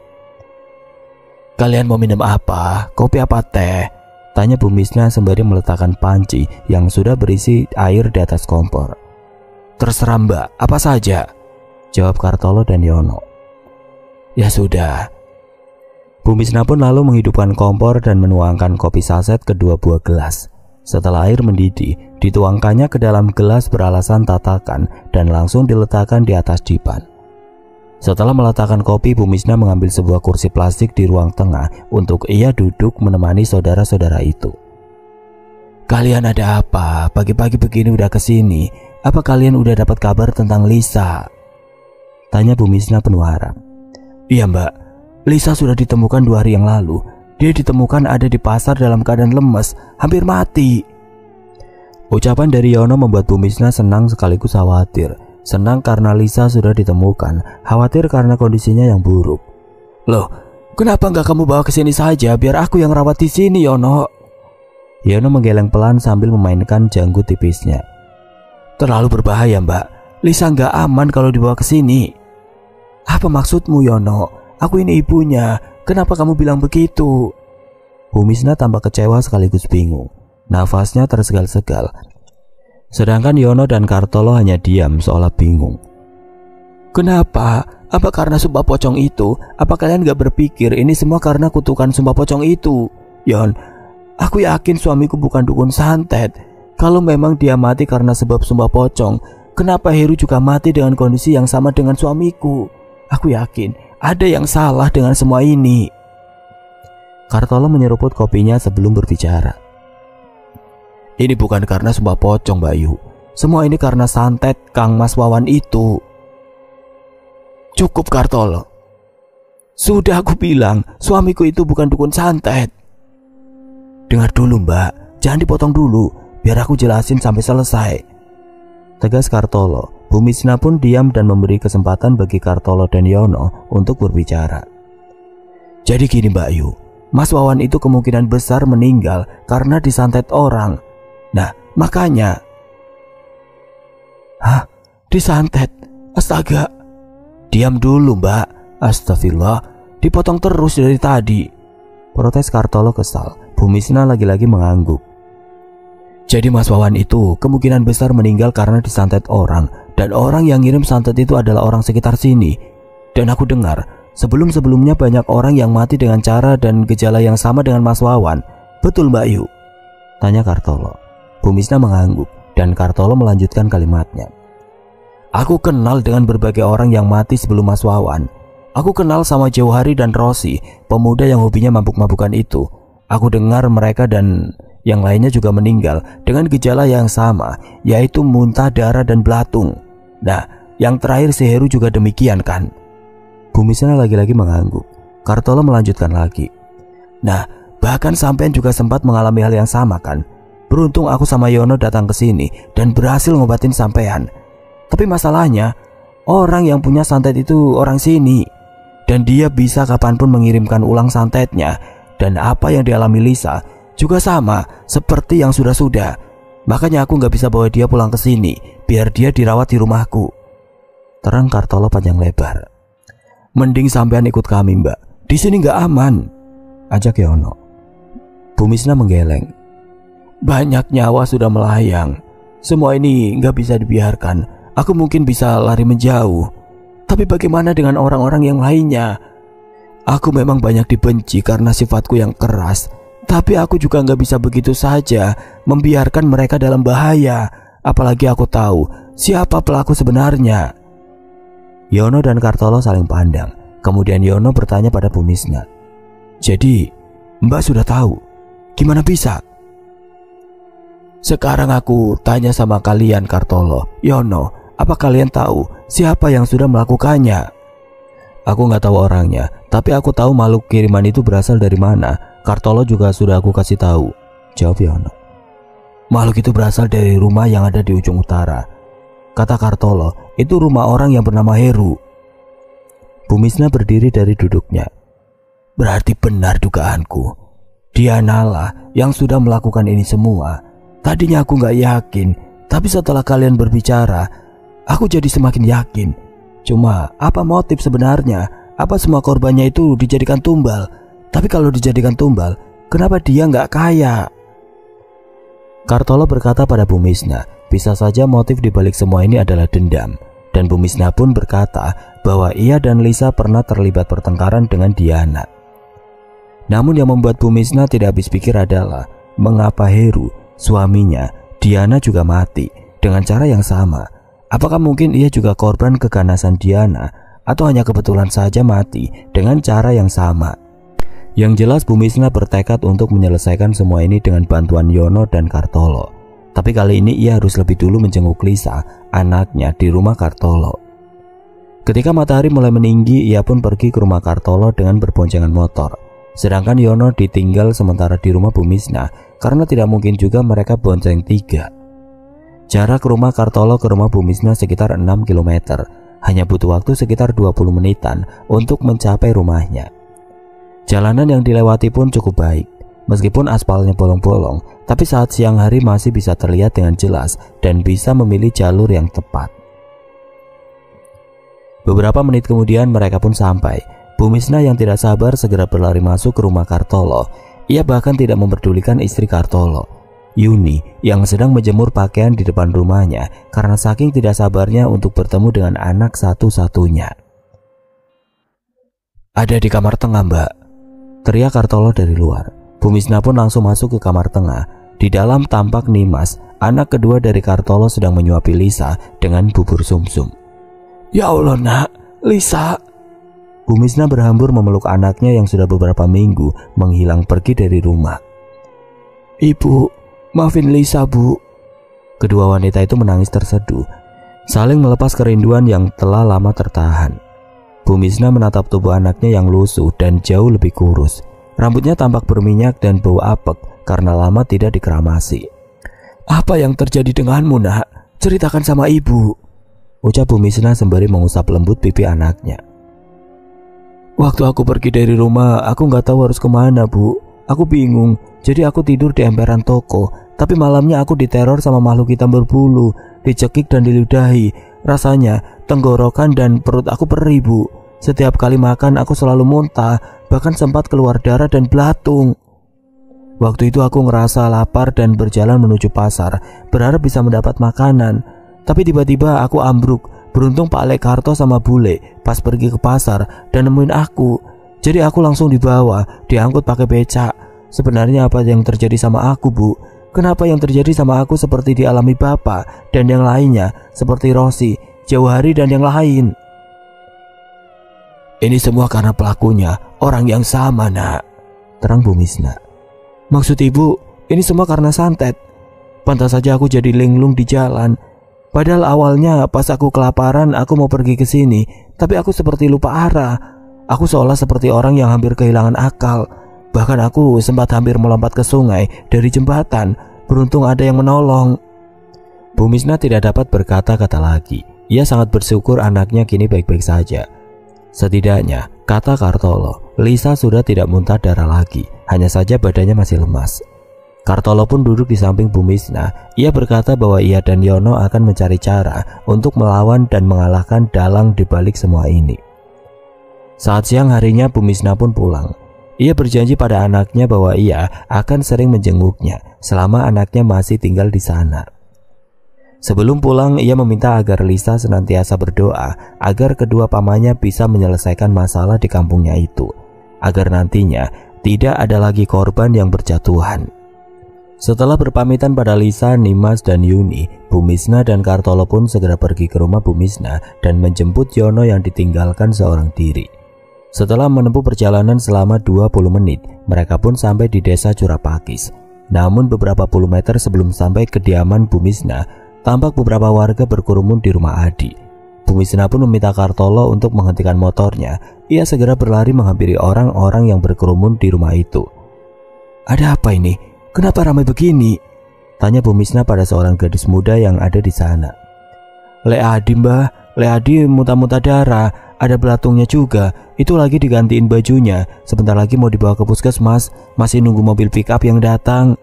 Kalian mau minum apa? Kopi apa teh? Tanya Bumisna sembari meletakkan panci yang sudah berisi air di atas kompor. Terserah mbak, apa saja, jawab Kartolo dan Yono. Ya sudah. Bumisna pun lalu menghidupkan kompor dan menuangkan kopi saset ke 2 buah gelas. Setelah air mendidih, dituangkannya ke dalam gelas beralasan tatakan dan langsung diletakkan di atas dipan. Setelah meletakkan kopi, Bumisna mengambil sebuah kursi plastik di ruang tengah untuk ia duduk menemani saudara-saudara itu. Kalian ada apa? Pagi-pagi begini udah kesini. Apa kalian udah dapat kabar tentang Lisa? Tanya Bumisna penuh harap. Iya mbak, Lisa sudah ditemukan 2 hari yang lalu. Dia ditemukan ada di pasar dalam keadaan lemes, hampir mati. Ucapan dari Yono membuat Bumisna senang sekaligus khawatir. Senang karena Lisa sudah ditemukan, khawatir karena kondisinya yang buruk. Loh, kenapa nggak kamu bawa ke sini saja biar aku yang rawat di sini, Yono? Yono menggeleng pelan sambil memainkan janggut tipisnya. Terlalu berbahaya, Mbak. Lisa nggak aman kalau dibawa ke sini. Apa maksudmu, Yono? Aku ini ibunya. Kenapa kamu bilang begitu? Bumisna tampak kecewa sekaligus bingung. Nafasnya tersegal-segal. Sedangkan Yono dan Kartolo hanya diam seolah bingung. Kenapa? Apa karena sumpah pocong itu? Apa kalian gak berpikir ini semua karena kutukan sumpah pocong itu? Yon, aku yakin suamiku bukan dukun santet. Kalau memang dia mati karena sebab sumpah pocong, kenapa Heru juga mati dengan kondisi yang sama dengan suamiku? Aku yakin ada yang salah dengan semua ini. Kartolo menyeruput kopinya sebelum berbicara. Ini bukan karena sumpah pocong, Bayu. Semua ini karena santet Kang Mas Wawan itu. Cukup, Kartolo. Sudah aku bilang, suamiku itu bukan dukun santet. Dengar dulu, Mbak. Jangan dipotong dulu, biar aku jelasin sampai selesai. Tegas Kartolo. Bumisna pun diam dan memberi kesempatan bagi Kartolo dan Yono untuk berbicara. Jadi gini, Mbak Yu, Mas Wawan itu kemungkinan besar meninggal karena disantet orang. Nah, makanya. Hah? Disantet? Astaga. Diam dulu, Mbak. Astagfirullah. Dipotong terus dari tadi. Protes Kartolo kesal. Bumisna lagi-lagi mengangguk. Jadi Mas Wawan itu kemungkinan besar meninggal karena disantet orang. Dan orang yang ngirim santet itu adalah orang sekitar sini. Dan aku dengar sebelum-sebelumnya banyak orang yang mati dengan cara dan gejala yang sama dengan Mas Wawan. Betul, Mbak Yu? Tanya Kartolo. Bumisna mengangguk dan Kartolo melanjutkan kalimatnya. Aku kenal dengan berbagai orang yang mati sebelum Mas Wawan. Aku kenal sama Jauhari dan Rosi, pemuda yang hobinya mabuk-mabukan itu. Aku dengar mereka dan yang lainnya juga meninggal dengan gejala yang sama, yaitu muntah darah dan belatung. Nah, yang terakhir si Heru juga demikian kan? Bumisna lagi-lagi mengangguk. Kartolo melanjutkan lagi. Nah, bahkan sampean juga sempat mengalami hal yang sama kan? Beruntung aku sama Yono datang ke sini dan berhasil ngobatin sampean. Tapi masalahnya, orang yang punya santet itu orang sini. Dan dia bisa kapanpun mengirimkan ulang santetnya. Dan apa yang dialami Lisa juga sama seperti yang sudah-sudah. Makanya aku gak bisa bawa dia pulang ke sini biar dia dirawat di rumahku. Terang Kartolo panjang lebar. Mending sampean ikut kami, Mbak. Di sini gak aman, ajak Yono. Bumisna menggeleng. Banyak nyawa sudah melayang. Semua ini gak bisa dibiarkan. Aku mungkin bisa lari menjauh. Tapi bagaimana dengan orang-orang yang lainnya? Aku memang banyak dibenci karena sifatku yang keras. Tapi aku juga gak bisa begitu saja membiarkan mereka dalam bahaya. Apalagi aku tahu siapa pelaku sebenarnya. Yono dan Kartolo saling pandang. Kemudian Yono bertanya pada Bumisna. Jadi Mbak sudah tahu? Gimana bisa? Sekarang aku tanya sama kalian, Kartolo, Yono. Apa kalian tahu siapa yang sudah melakukannya? Aku nggak tahu orangnya, tapi aku tahu makhluk kiriman itu berasal dari mana. Kartolo juga sudah aku kasih tahu, jawab Yono. Makhluk itu berasal dari rumah yang ada di ujung utara, kata Kartolo. Itu rumah orang yang bernama Heru. Bumisna berdiri dari duduknya. Berarti benar dugaanku. Dianalah yang sudah melakukan ini semua. Tadinya aku nggak yakin, tapi setelah kalian berbicara, aku jadi semakin yakin. Cuma apa motif sebenarnya? Apa semua korbannya itu dijadikan tumbal? Tapi kalau dijadikan tumbal, kenapa dia nggak kaya? Kartolo berkata pada Bumisna, bisa saja motif dibalik semua ini adalah dendam. Dan Bumisna pun berkata bahwa ia dan Lisa pernah terlibat pertengkaran dengan Diana. Namun yang membuat Bumisna tidak habis pikir adalah mengapa Heru, suaminya, Diana juga mati dengan cara yang sama. Apakah mungkin ia juga korban keganasan Diana, atau hanya kebetulan saja mati dengan cara yang sama? Yang jelas Bumisna bertekad untuk menyelesaikan semua ini dengan bantuan Yono dan Kartolo. Tapi kali ini ia harus lebih dulu menjenguk Lisa, anaknya, di rumah Kartolo. Ketika matahari mulai meninggi, ia pun pergi ke rumah Kartolo dengan berboncengan motor. Sedangkan Yono ditinggal sementara di rumah Bumisna karena tidak mungkin juga mereka bonceng tiga. Jarak rumah Kartolo ke rumah Bumisna sekitar 6 km. Hanya butuh waktu sekitar 20 menitan untuk mencapai rumahnya. Jalanan yang dilewati pun cukup baik. Meskipun aspalnya bolong-bolong, tapi saat siang hari masih bisa terlihat dengan jelas dan bisa memilih jalur yang tepat. Beberapa menit kemudian mereka pun sampai. Bumisna yang tidak sabar segera berlari masuk ke rumah Kartolo. Ia bahkan tidak memperdulikan istri Kartolo, Yuni, yang sedang menjemur pakaian di depan rumahnya karena saking tidak sabarnya untuk bertemu dengan anak satu-satunya. Ada di kamar tengah, Mbak, teriak Kartolo dari luar. Bumisna pun langsung masuk ke kamar tengah. Di dalam tampak Nimas, anak kedua dari Kartolo, sedang menyuapi Lisa dengan bubur sumsum. Ya Allah nak, Lisa. Bumisna berhambur memeluk anaknya yang sudah beberapa minggu menghilang pergi dari rumah. Ibu, maafin Lisa, Bu. Kedua wanita itu menangis terseduh, saling melepas kerinduan yang telah lama tertahan. Bumisna menatap tubuh anaknya yang lusuh dan jauh lebih kurus. Rambutnya tampak berminyak dan bau apek karena lama tidak dikeramasi. Apa yang terjadi denganmu, nak? Ceritakan sama ibu, ucap Bumisna sembari mengusap lembut pipi anaknya. Waktu aku pergi dari rumah, aku nggak tahu harus kemana, Bu. Aku bingung, jadi aku tidur di emperan toko. Tapi malamnya aku diteror sama makhluk hitam berbulu, dicekik dan diludahi. Rasanya tenggorokan dan perut aku perih, Bu. Setiap kali makan aku selalu muntah, bahkan sempat keluar darah dan belatung. Waktu itu aku ngerasa lapar dan berjalan menuju pasar, berharap bisa mendapat makanan. Tapi tiba-tiba aku ambruk. Beruntung Pak Lekarto sama Bule pas pergi ke pasar dan nemuin aku. Jadi aku langsung dibawa, diangkut pakai becak. Sebenarnya apa yang terjadi sama aku, Bu? Kenapa yang terjadi sama aku seperti dialami Bapak dan yang lainnya, seperti Rosi, Jauhari dan yang lain? Ini semua karena pelakunya orang yang sama, nak, terang Bumisna. Maksud ibu, ini semua karena santet. Pantas saja aku jadi linglung di jalan. Padahal awalnya pas aku kelaparan aku mau pergi ke sini, tapi aku seperti lupa arah. Aku seolah seperti orang yang hampir kehilangan akal. Bahkan aku sempat hampir melompat ke sungai dari jembatan. Beruntung ada yang menolong. Bumisna tidak dapat berkata-kata lagi. Ia sangat bersyukur anaknya kini baik-baik saja. Setidaknya, kata Kartolo, Lisa sudah tidak muntah darah lagi. Hanya saja badannya masih lemas. Kartolo pun duduk di samping Bumisna. Ia berkata bahwa ia dan Yono akan mencari cara untuk melawan dan mengalahkan dalang di balik semua ini. Saat siang harinya Bumisna pun pulang. Ia berjanji pada anaknya bahwa ia akan sering menjenguknya selama anaknya masih tinggal di sana. Sebelum pulang, ia meminta agar Lisa senantiasa berdoa agar kedua pamannya bisa menyelesaikan masalah di kampungnya itu, agar nantinya tidak ada lagi korban yang berjatuhan. Setelah berpamitan pada Lisa, Nimas, dan Yuni, Bumisna dan Kartolo pun segera pergi ke rumah Bumisna dan menjemput Yono yang ditinggalkan seorang diri. Setelah menempuh perjalanan selama 20 menit, mereka pun sampai di desa Curapakis. Namun beberapa puluh meter sebelum sampai kediaman Bumisna, tampak beberapa warga berkerumun di rumah Adi. Bumisna pun meminta Kartolo untuk menghentikan motornya. Ia segera berlari menghampiri orang-orang yang berkerumun di rumah itu. "Ada apa ini? Kenapa ramai begini?" tanya Bumisna pada seorang gadis muda yang ada di sana. "Le Adi, Mbah. Le Adi muntah-muntah darah. Ada belatungnya juga. Itu lagi digantiin bajunya. Sebentar lagi mau dibawa ke puskesmas. Masih nunggu mobil pick-up yang datang,"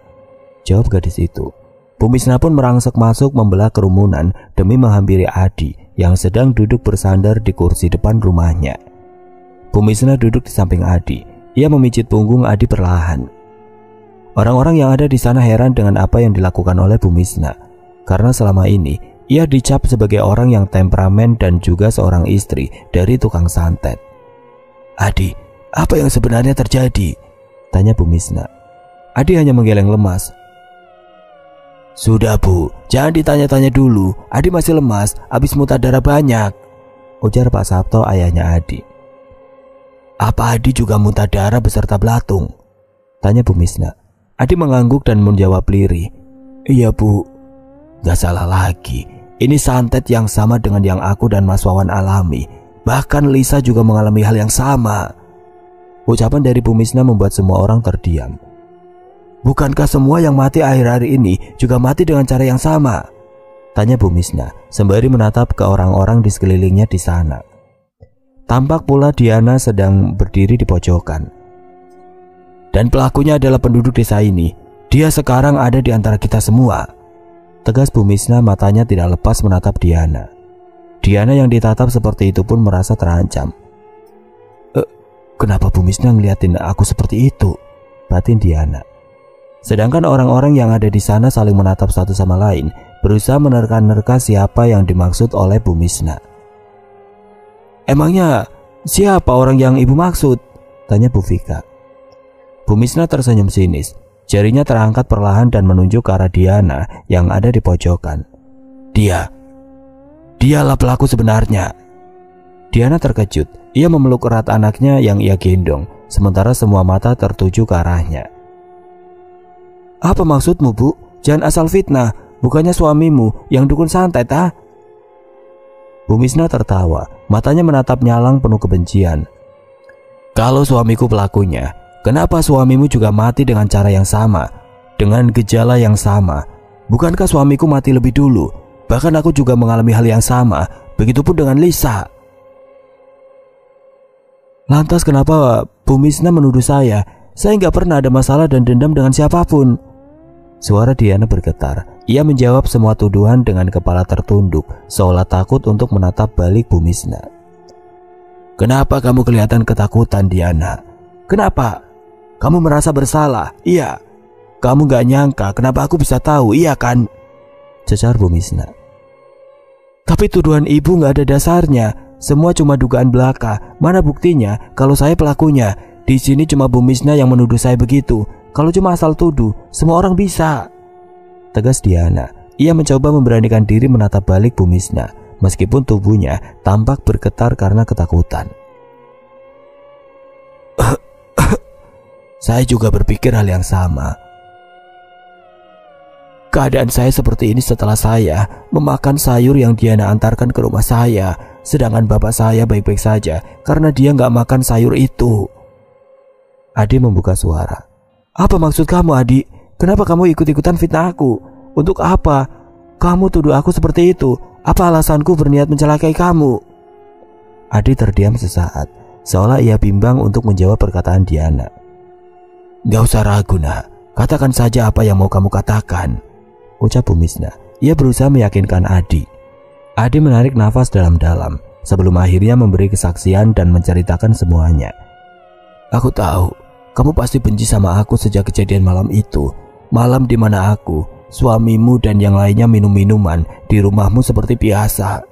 jawab gadis itu. Bumisna pun merangsek masuk membelah kerumunan demi menghampiri Adi yang sedang duduk bersandar di kursi depan rumahnya. Bumisna duduk di samping Adi. Ia memijit punggung Adi perlahan. Orang-orang yang ada di sana heran dengan apa yang dilakukan oleh Bumisna, karena selama ini ia dicap sebagai orang yang temperamen dan juga seorang istri dari tukang santet. "Adi, apa yang sebenarnya terjadi?" tanya Bumisna. Adi hanya menggeleng lemas. "Sudah Bu, jangan ditanya-tanya dulu. Adi masih lemas, habis muntah darah banyak," ujar Pak Sabto, ayahnya Adi. "Apa Adi juga muntah darah beserta belatung?" tanya Bumisna. Adi mengangguk dan menjawab lirih, "Iya Bu." "Gak salah lagi. Ini santet yang sama dengan yang aku dan Mas Wawan alami. Bahkan Lisa juga mengalami hal yang sama." Ucapan dari Bumisna membuat semua orang terdiam. "Bukankah semua yang mati akhir-akhir ini juga mati dengan cara yang sama?" tanya Bumisna sembari menatap ke orang-orang di sekelilingnya di sana. Tampak pula Diana sedang berdiri di pojokan. "Dan pelakunya adalah penduduk desa ini. Dia sekarang ada di antara kita semua," tegas Bumisna, matanya tidak lepas menatap Diana. Diana yang ditatap seperti itu pun merasa terancam. Kenapa Bumisna ngeliatin aku seperti itu?" batin Diana. Sedangkan orang-orang yang ada di sana saling menatap satu sama lain, berusaha menerka-nerka siapa yang dimaksud oleh Bumisna. "Emangnya siapa orang yang ibu maksud?" tanya Bu Vika. Bumisna tersenyum sinis. Jarinya terangkat perlahan dan menunjuk ke arah Diana yang ada di pojokan. Dialah pelaku sebenarnya." Diana terkejut. Ia memeluk erat anaknya yang ia gendong, sementara semua mata tertuju ke arahnya. "Apa maksudmu Bu? Jangan asal fitnah. Bukannya suamimu yang dukun santet, ah?" Bumisna tertawa, matanya menatap Nyalang penuh kebencian. "Kalau suamiku pelakunya, kenapa suamimu juga mati dengan cara yang sama, dengan gejala yang sama? Bukankah suamiku mati lebih dulu? Bahkan aku juga mengalami hal yang sama. Begitupun dengan Lisa." "Lantas kenapa Bumisna menuduh saya? Saya nggak pernah ada masalah dan dendam dengan siapapun." Suara Diana bergetar. Ia menjawab semua tuduhan dengan kepala tertunduk, seolah takut untuk menatap balik Bumisna. "Kenapa kamu kelihatan ketakutan, Diana? Kenapa? Kamu merasa bersalah? Iya. Kamu gak nyangka kenapa aku bisa tahu, iya kan?" cecar Bumisna. "Tapi tuduhan ibu gak ada dasarnya. Semua cuma dugaan belaka. Mana buktinya kalau saya pelakunya? Di sini cuma Bumisna yang menuduh saya begitu. Kalau cuma asal tuduh, semua orang bisa," tegas Diana. Ia mencoba memberanikan diri menatap balik Bumisna, meskipun tubuhnya tampak bergetar karena ketakutan. "Saya juga berpikir hal yang sama. Keadaan saya seperti ini setelah saya memakan sayur yang Diana antarkan ke rumah saya, sedangkan bapak saya baik-baik saja karena dia nggak makan sayur itu." Adi membuka suara. "Apa maksud kamu, Adi? Kenapa kamu ikut-ikutan fitnah aku? Untuk apa kamu tuduh aku seperti itu? Apa alasanku berniat mencelakai kamu?" Adi terdiam sesaat, seolah ia bimbang untuk menjawab perkataan Diana. "Gak usah ragu, nak. Katakan saja apa yang mau kamu katakan," ucap Bumisna. Ia berusaha meyakinkan Adi. Adi menarik nafas dalam-dalam sebelum akhirnya memberi kesaksian dan menceritakan semuanya. "Aku tahu kamu pasti benci sama aku sejak kejadian malam itu. Malam di mana aku, suamimu dan yang lainnya minum minuman di rumahmu seperti biasa.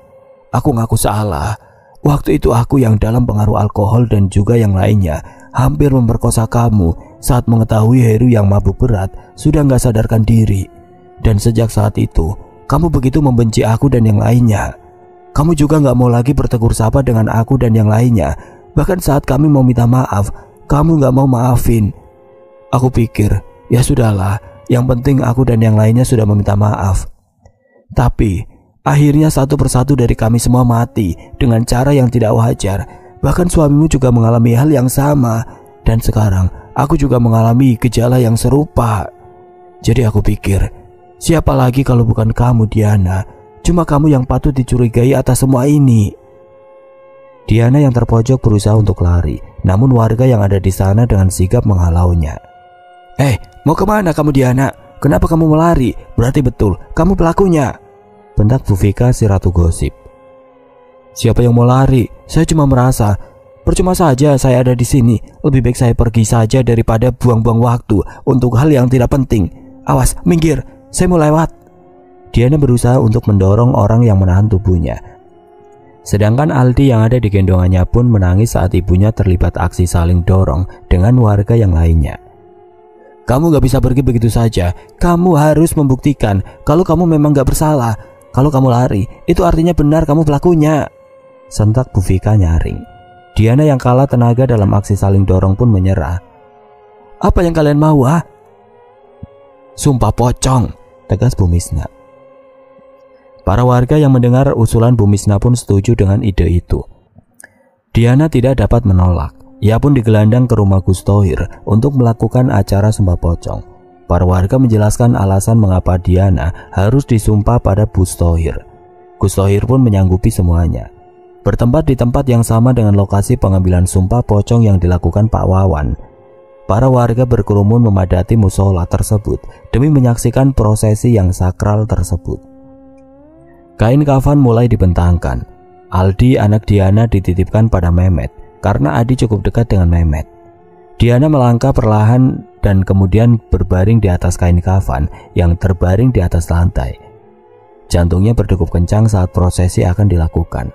Aku ngaku salah. Waktu itu aku yang dalam pengaruh alkohol dan juga yang lainnya hampir memperkosa kamu saat mengetahui Heru yang mabuk berat sudah gak sadarkan diri. Dan sejak saat itu, kamu begitu membenci aku dan yang lainnya. Kamu juga gak mau lagi bertegur sapa dengan aku dan yang lainnya. Bahkan saat kami mau minta maaf, kamu gak mau maafin. Aku pikir, ya sudahlah, yang penting aku dan yang lainnya sudah meminta maaf. Tapi akhirnya satu persatu dari kami semua mati dengan cara yang tidak wajar. Bahkan suamimu juga mengalami hal yang sama. Dan sekarang aku juga mengalami gejala yang serupa. Jadi aku pikir, siapa lagi kalau bukan kamu, Diana? Cuma kamu yang patut dicurigai atas semua ini. Diana yang terpojok berusaha untuk lari, namun warga yang ada di sana dengan sigap menghalaunya. Mau kemana kamu, Diana? Kenapa kamu melari? Berarti betul kamu pelakunya, bentak Vuvika si ratu gosip. Siapa yang mau lari? Saya cuma merasa percuma saja saya ada di sini. Lebih baik saya pergi saja daripada buang-buang waktu untuk hal yang tidak penting. Awas, minggir, saya mau lewat. Diana berusaha untuk mendorong orang yang menahan tubuhnya. Sedangkan Aldi yang ada di gendongannya pun menangis saat ibunya terlibat aksi saling dorong dengan warga yang lainnya. Kamu gak bisa pergi begitu saja. Kamu harus membuktikan kalau kamu memang gak bersalah. Kalau kamu lari, itu artinya benar kamu pelakunya, sentak Vuvika nyaring. Diana yang kalah tenaga dalam aksi saling dorong pun menyerah. Apa yang kalian mau, ah? Sumpah pocong, tegas Bumisna. Para warga yang mendengar usulan Bumisna pun setuju dengan ide itu. Diana tidak dapat menolak. Ia pun digelandang ke rumah Gus Thohir untuk melakukan acara sumpah pocong. Para warga menjelaskan alasan mengapa Diana harus disumpah pada Gus Thohir. Gus Thohir pun menyanggupi semuanya. Bertempat di tempat yang sama dengan lokasi pengambilan sumpah pocong yang dilakukan Pak Wawan. Para warga berkerumun memadati musola tersebut demi menyaksikan prosesi yang sakral tersebut. Kain kafan mulai dibentangkan. Aldi, anak Diana, dititipkan pada Mehmet karena Adi cukup dekat dengan Mehmet. Diana melangkah perlahan dan kemudian berbaring di atas kain kafan yang terbaring di atas lantai. Jantungnya berdegup kencang saat prosesi akan dilakukan.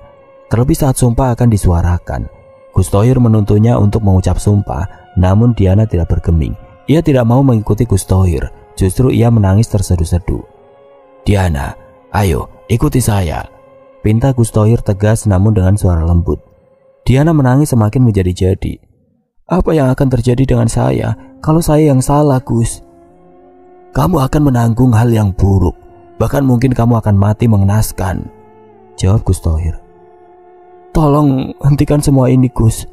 Terlebih saat sumpah akan disuarakan. Gus Thohir menuntunnya untuk mengucap sumpah, namun Diana tidak bergeming. Ia tidak mau mengikuti Gus Thohir, justru ia menangis terseduh-seduh. Diana, ayo ikuti saya, pinta Gus Thohir tegas namun dengan suara lembut. Diana menangis semakin menjadi-jadi. Apa yang akan terjadi dengan saya kalau saya yang salah, Gus? Kamu akan menanggung hal yang buruk. Bahkan mungkin kamu akan mati mengenaskan, jawab Gus Thohir. Tolong hentikan semua ini, Gus.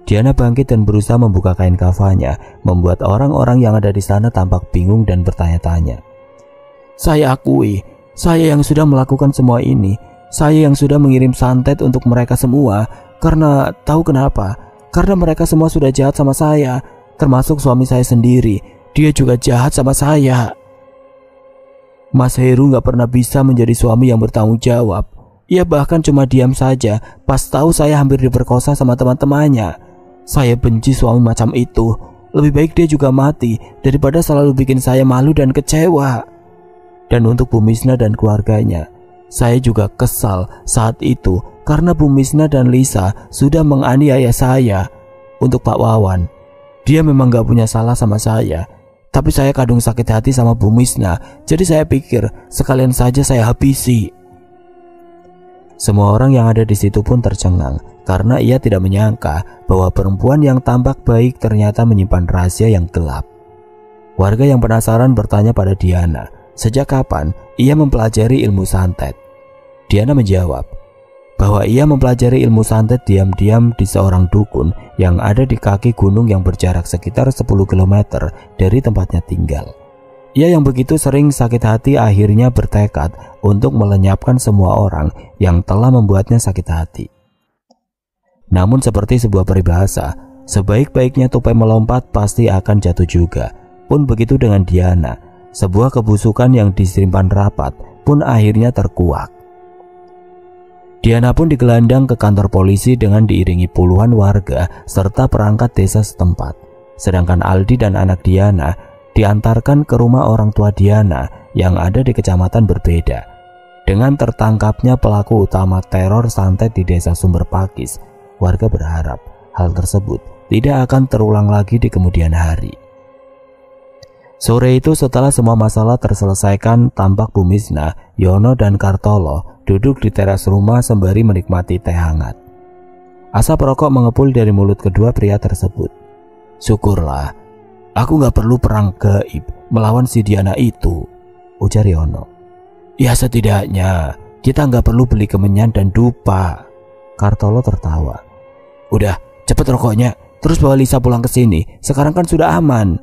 Diana bangkit dan berusaha membuka kain kafannya, membuat orang-orang yang ada di sana tampak bingung dan bertanya-tanya. Saya akui, saya yang sudah melakukan semua ini. Saya yang sudah mengirim santet untuk mereka semua. Karena tahu kenapa? Karena mereka semua sudah jahat sama saya, termasuk suami saya sendiri. Dia juga jahat sama saya. Mas Heru gak pernah bisa menjadi suami yang bertanggung jawab. Ia bahkan cuma diam saja pas tahu saya hampir diperkosa sama teman-temannya. Saya benci suami macam itu. Lebih baik dia juga mati daripada selalu bikin saya malu dan kecewa. Dan untuk Bumisna dan keluarganya, saya juga kesal saat itu karena Bumisna dan Lisa sudah menganiaya saya. Untuk Pak Wawan, dia memang gak punya salah sama saya, tapi saya kadung sakit hati sama Bumisna. Jadi saya pikir sekalian saja saya habisi. Semua orang yang ada di situ pun tercengang karena ia tidak menyangka bahwa perempuan yang tampak baik ternyata menyimpan rahasia yang gelap. Warga yang penasaran bertanya pada Diana, sejak kapan ia mempelajari ilmu santet. Diana menjawab bahwa ia mempelajari ilmu santet diam-diam di seorang dukun yang ada di kaki gunung yang berjarak sekitar 10 km dari tempatnya tinggal. Ia yang begitu sering sakit hati akhirnya bertekad untuk melenyapkan semua orang yang telah membuatnya sakit hati. Namun seperti sebuah peribahasa, sebaik-baiknya tupai melompat pasti akan jatuh juga. Pun begitu dengan Diana, sebuah kebusukan yang disimpan rapat pun akhirnya terkuak. Diana pun digelandang ke kantor polisi dengan diiringi puluhan warga serta perangkat desa setempat. Sedangkan Aldi dan anak Diana diantarkan ke rumah orang tua Diana yang ada di kecamatan berbeda. Dengan tertangkapnya pelaku utama teror santet di desa Sumber Pakis, warga berharap hal tersebut tidak akan terulang lagi di kemudian hari. Sore itu setelah semua masalah terselesaikan, tampak Bumisna, Yono dan Kartolo duduk di teras rumah sembari menikmati teh hangat. Asap rokok mengepul dari mulut kedua pria tersebut. Syukurlah, aku gak perlu perang gaib melawan si Diana itu, ujar Yono. Ya setidaknya kita nggak perlu beli kemenyan dan dupa. Kartolo tertawa. Udah, cepet rokoknya, terus bawa Lisa pulang ke sini. Sekarang kan sudah aman.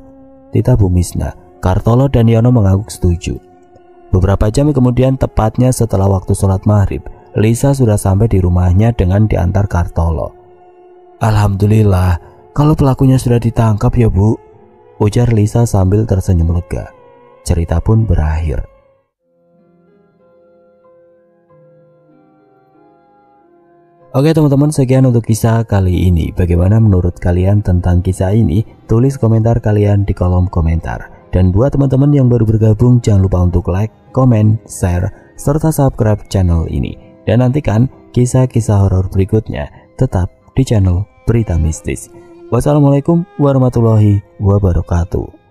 Titah Bu Misna. Kartolo dan Yono mengangguk setuju. Beberapa jam kemudian, tepatnya setelah waktu sholat maghrib, Lisa sudah sampai di rumahnya dengan diantar Kartolo. Alhamdulillah, kalau pelakunya sudah ditangkap ya Bu, ujar Lisa sambil tersenyum lega. Cerita pun berakhir. Oke teman-teman, sekian untuk kisah kali ini. Bagaimana menurut kalian tentang kisah ini? Tulis komentar kalian di kolom komentar. Dan buat teman-teman yang baru bergabung, jangan lupa untuk like, komen, share, serta subscribe channel ini. Dan nantikan kisah-kisah horor berikutnya tetap di channel Berita Mistis. Wassalamualaikum warahmatullahi wabarakatuh.